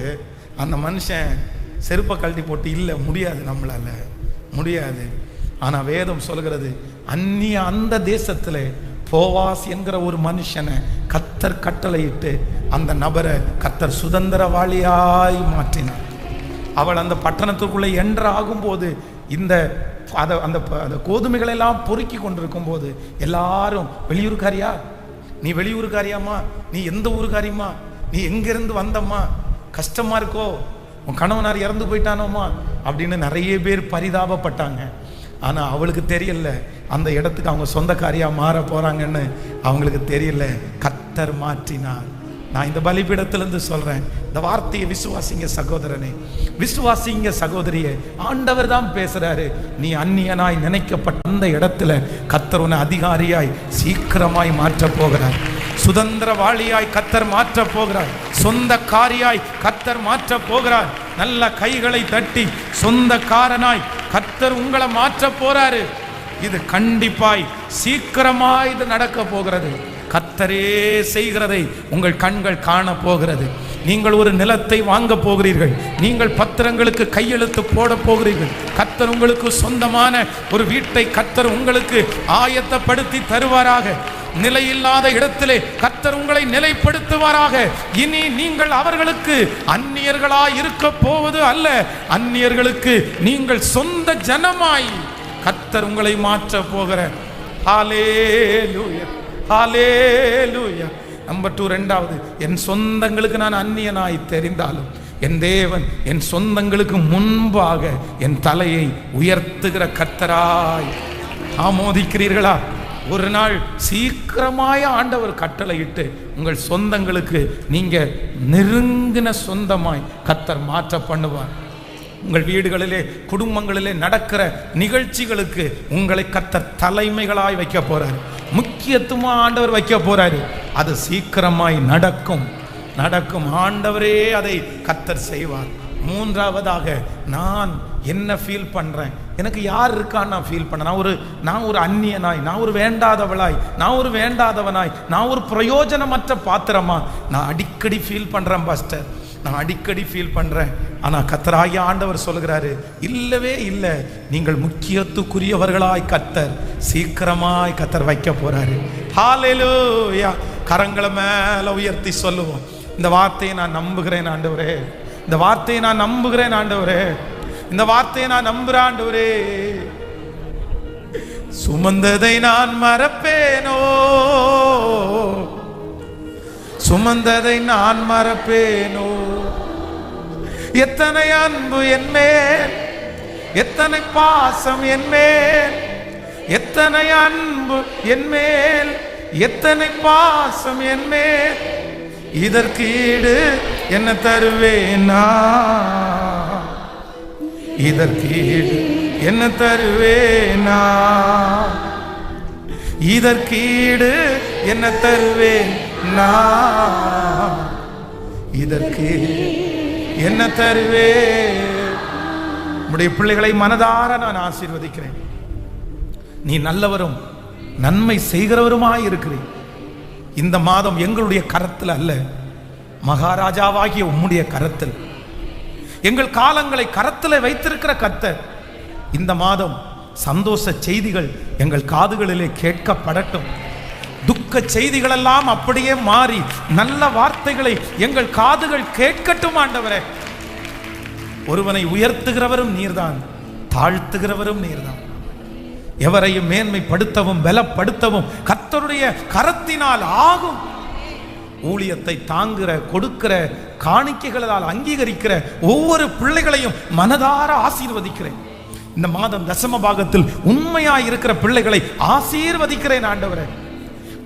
அந்த மனுஷன் செருப்பை கழட்டி போட்டு, இல்லை முடியாது, நம்மளால முடியாது. ஆனா வேதம் சொல்கிறது, அந்நிய அந்த தேசத்துல போவாஸ் என்கிற ஒரு மனுஷனை கர்த்தர் கட்டளையிட்டு அந்த நபரை கர்த்தர் சுதந்திரவாளியாய் மாற்றினார். அவள் அந்த பட்டணத்துக்குள்ளே என்ற ஆகும்போது இந்த அந்த கோதுமைகளை எல்லாம் பொறுக்கி கொண்டிருக்கும் போது எல்லாரும், வெளியூருக்காரியா, நீ வெளியூருக்காரியாம்மா, நீ எந்த ஊருக்காரியுமா, நீ எங்கிருந்து வந்தம்மா, கஷ்டமா இருக்கோ, உன் கணவனார் இறந்து போயிட்டானோமா அப்படின்னு நிறைய பேர் பரிதாபப்பட்டாங்க. ஆனா அவளுக்கு தெரியல அந்த இடத்துக்கு அவங்க சொந்தக்காரியா மாற போறாங்கன்னு அவங்களுக்கு தெரியல. கர்த்தர் மாற்றினார். நான் இந்த பலிபீடத்திலிருந்து சொல்றேன், இந்த வார்த்தையை விசுவாசிங்க சகோதரனே, விசுவாசிங்க சகோதரியே. ஆண்டவர் தான் பேசுறாரு. நீ அந்நியனாய் நினைக்கப்பட்ட அந்த இடத்துல கர்த்தர் உன்னை அதிகாரியாய் சீக்கிரமாய் மாற்ற போகிறார். சுதந்திரவாளியாய் கர்த்தர் மாற்ற போகிறார். சொந்தக்காரியாய் கர்த்தர் மாற்ற போகிறார். நல்ல கைகளை தட்டி சொந்தக்காரனாய் கர்த்தர் உங்களை மாற்ற போறாரு. இது கண்டிப்பாய் சீக்கிரமாய் இது நடக்க போகிறது. கர்த்தரே செய்கிறதை உங்கள் கண்கள் காண போகிறது. நீங்கள் ஒரு நிலத்தை வாங்க போகிறீர்கள். நீங்கள் பத்திரங்களுக்கு கையெழுத்து போட போகிறீர்கள். கர்த்தர் உங்களுக்கு சொந்தமான ஒரு வீட்டை கர்த்தர் உங்களுக்கு ஆயத்தப்படுத்தி தருவாராக. நிலையில்லாத இடத்திலே கர்த்தர் உங்களை நிலைப்படுத்துவாராக. இனி நீங்கள் அவர்களுக்கு அந்நியர்களாய் இருக்க போவது அல்ல, அந்நியர்களுக்கு நீங்கள் சொந்த ஜனமாய் கர்த்தர் உங்களை மாற்ற போகிற. ஹல்லேலூயா, ஹல்லேலூயா. நம்பர் 2, இரண்டாவது, என் சொந்தங்களுக்கு நான் அந்நியனாய் தெரிந்தாலும் என் தேவன் என் சொந்தங்களுக்கு முன்பாக என் தலையை உயர்த்துகிற கர்த்தராய். ஆமோதிக்கிறீர்களா? ஒரு நாள் சீக்கிரமாய ஆண்டவர் கட்டளையிட்டு உங்கள் சொந்தங்களுக்கு நீங்க நெருங்கின சொந்தமாய் கர்த்தர் மாற்ற பண்ணுவார். உங்கள் வீடுகளிலே குடும்பங்களிலே நடக்கிற நிகழ்ச்சிகளுக்கு உங்களை கர்த்தர் தலைமைகளாய் வைக்க போறாரு. முக்கியத்துவமா ஆண்டவர் வைக்க போறாரு. அது சீக்கிரமாய் நடக்கும். ஆண்டவரே அதை கர்த்தர் செய்வார். மூன்றாவதாக, நான் என்ன ஃபீல் பண்றேன், எனக்கு யார் இருக்கான்னு நான் ஃபீல் பண்ண. நான் ஒரு அந்நியனாய், நான் ஒரு வேண்டாதவளாய், நான் ஒரு வேண்டாதவனாய், நான் ஒரு பிரயோஜனமற்ற பாத்திரமா நான் அடிக்கடி ஃபீல் பண்றேன் பாஸ்டர், நான் அடிக்கடி ஃபீல் பண்றேன். ஆனா கர்த்தராகிய ஆண்டவர் சொல்கிறாரு, இல்லவே இல்லை, நீங்கள் முக்கியத்துக்குரியவர்களாய் கர்த்தர் சீக்கிரமாய் கர்த்தர் வைக்க போறாரு. ஹல்லேலூயா. கரங்களை மேல உயர்த்தி சொல்லுவோம், இந்த வார்த்தையை நான் நம்புகிறேன் ஆண்டவரே, இந்த வார்த்தையை நான் நம்புகிறேன் ஆண்டவரே, இந்த வார்த்தையை நான் நம்புறேன் ஆண்டவரே. சுமந்ததை நான் மறப்பேனோ, சுமந்ததை நான் மறப்பேனோ, எத்தனை அன்பு என் மேல், எத்தனை பாசம் என் மேல், எத்தனை அன்பு என் மேல், எத்தனை பாசம் என் மேல், இதற்கு ஈடு என்ன தருவேனா, இதற்கு ஈடு என்ன தருவேனா, இதற்கு ஈடு என்ன தருவேனா, இதற்கு என்ன தருவே. உம்முடைய பிள்ளைகளை மனதார நான் ஆசீர்வதிக்கிறேன். நீ நல்லவரும் நன்மை செய்கிறவருமாய் இருக்கிறேன். இந்த மாதம் எங்களுடைய கரத்தில் அல்ல, மகாராஜாவாகிய உம்முடைய கரத்தில். எங்கள் காலங்களை கரத்தில் வைத்திருக்கிற கர்த்தர், இந்த மாதம் சந்தோஷ செய்திகள் எங்கள் காதுகளிலே கேட்கப்படட்டும். துக்க செய்திகள் எல்லாம் அப்படியே மாறி நல்ல வார்த்தைகளை எங்கள் காதுகள் கேட்கட்டும் ஆண்டவரே. ஒருவனை உயர்த்துகிறவரும் நீர்தான், தாழ்த்துகிறவரும் நீர்தான். எவரையும் மேன்மைப்படுத்தவும் பலப்படுத்தவும் கர்த்தருடைய கரத்தினால் ஆகும். ஊழியத்தை தாங்குகிற, கொடுக்கிற, காணிக்கைகளால் அங்கீகரிக்கிற ஒவ்வொரு பிள்ளைகளையும் மனதார ஆசீர்வதிக்கிறேன். இந்த மாதம் தசம பாகத்தில் உண்மையாய் இருக்கிற பிள்ளைகளை ஆசீர்வதிக்கிறேன் ஆண்டவரே.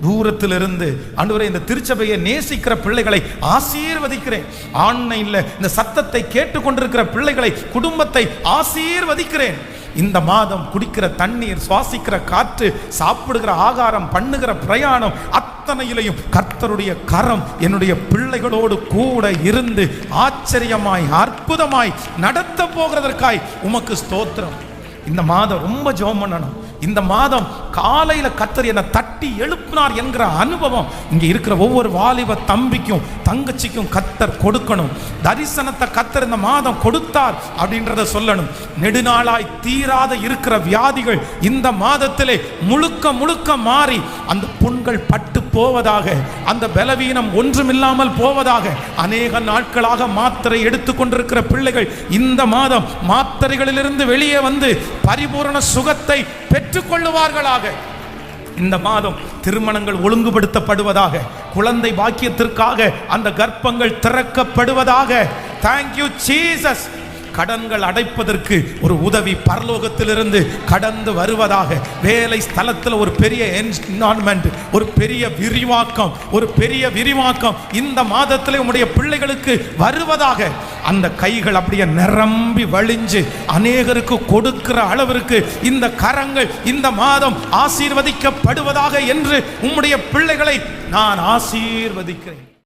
தூரத்திலிருந்து ஆண்டவரே இந்த திருச்சபையை நேசிக்கிற பிள்ளைகளை ஆசீர்வதிக்கிறேன். ஆன்லைன்ல இந்த சத்தத்தை கேட்டுக்கொண்டிருக்கிற பிள்ளைகளை, குடும்பத்தை ஆசீர்வதிக்கிறேன். இந்த மாதம் குடிக்கிற தண்ணீர், சுவாசிக்கிற காற்று, சாப்பிடுகிற ஆகாரம், பண்ணுகிற பிரயாணம் அத்தனையிலையும் கர்த்தருடைய கரம் என்னுடைய பிள்ளைகளோடு கூட இருந்து ஆச்சரியமாய் அற்புதமாய் நடத்த போகிறதற்காய் உமக்கு ஸ்தோத்திரம். இந்த மாதம் ரொம்ப ஜெபம் பண்ணணும். இந்த மாதம் காலையில கர்த்தர் என்னை தட்டி எழுப்பினார் என்கிற அனுபவம் இங்க இருக்கிற ஒவ்வொரு வாலிப தம்பிக்கும் தங்கச்சிக்கும் கர்த்தர் கொடுக்கணும். தரிசனத்தை கர்த்தர் இந்த மாதம் கொடுத்தார் அப்படின்றத சொல்லணும். நெடுநாளாய் தீராத இருக்கிற வியாதிகள் இந்த மாதத்திலே முழுக்க முழுக்க மாறி அந்த புண்கள் பட்டு போவதாக, அந்த பலவீனம் ஒன்றுமில்லாமல் போவதாக. அநேக நாட்களாக மாத்திரை எடுத்துக்கொண்டிருக்கிற பிள்ளைகள் இந்த மாதம் மாத்திரைகளிலிருந்து வெளியே வந்து பரிபூரண சுகத்தை பெற்றுக்கொள்ளுவார்களாக. இந்த மாதம் திருமணங்கள் ஒழுங்குபடுத்தப்படுவதாக, குழந்தை பாக்கியத்திற்காக அந்த கர்ப்பங்கள் திறக்கப்படுவதாக. Thank you Jesus. கடன்கள் அடைப்பதற்கு ஒரு உதவி பரலோகத்திலிருந்து கடந்து வருவதாக. வேலை ஸ்தலத்தில் ஒரு பெரிய என்வால்மெண்ட், ஒரு பெரிய விரிவாக்கம் இந்த மாதத்தில் உம்முடைய பிள்ளைகளுக்கு வருவதாக. அந்த கைகள் அப்படியே நிரம்பி வழிஞ்சு அநேகருக்கு கொடுக்கிற அளவிற்கு இந்த கரங்கள் இந்த மாதம் ஆசீர்வதிக்கப்படுவதாக என்று உம்முடைய பிள்ளைகளை நான் ஆசீர்வதிக்கிறேன்.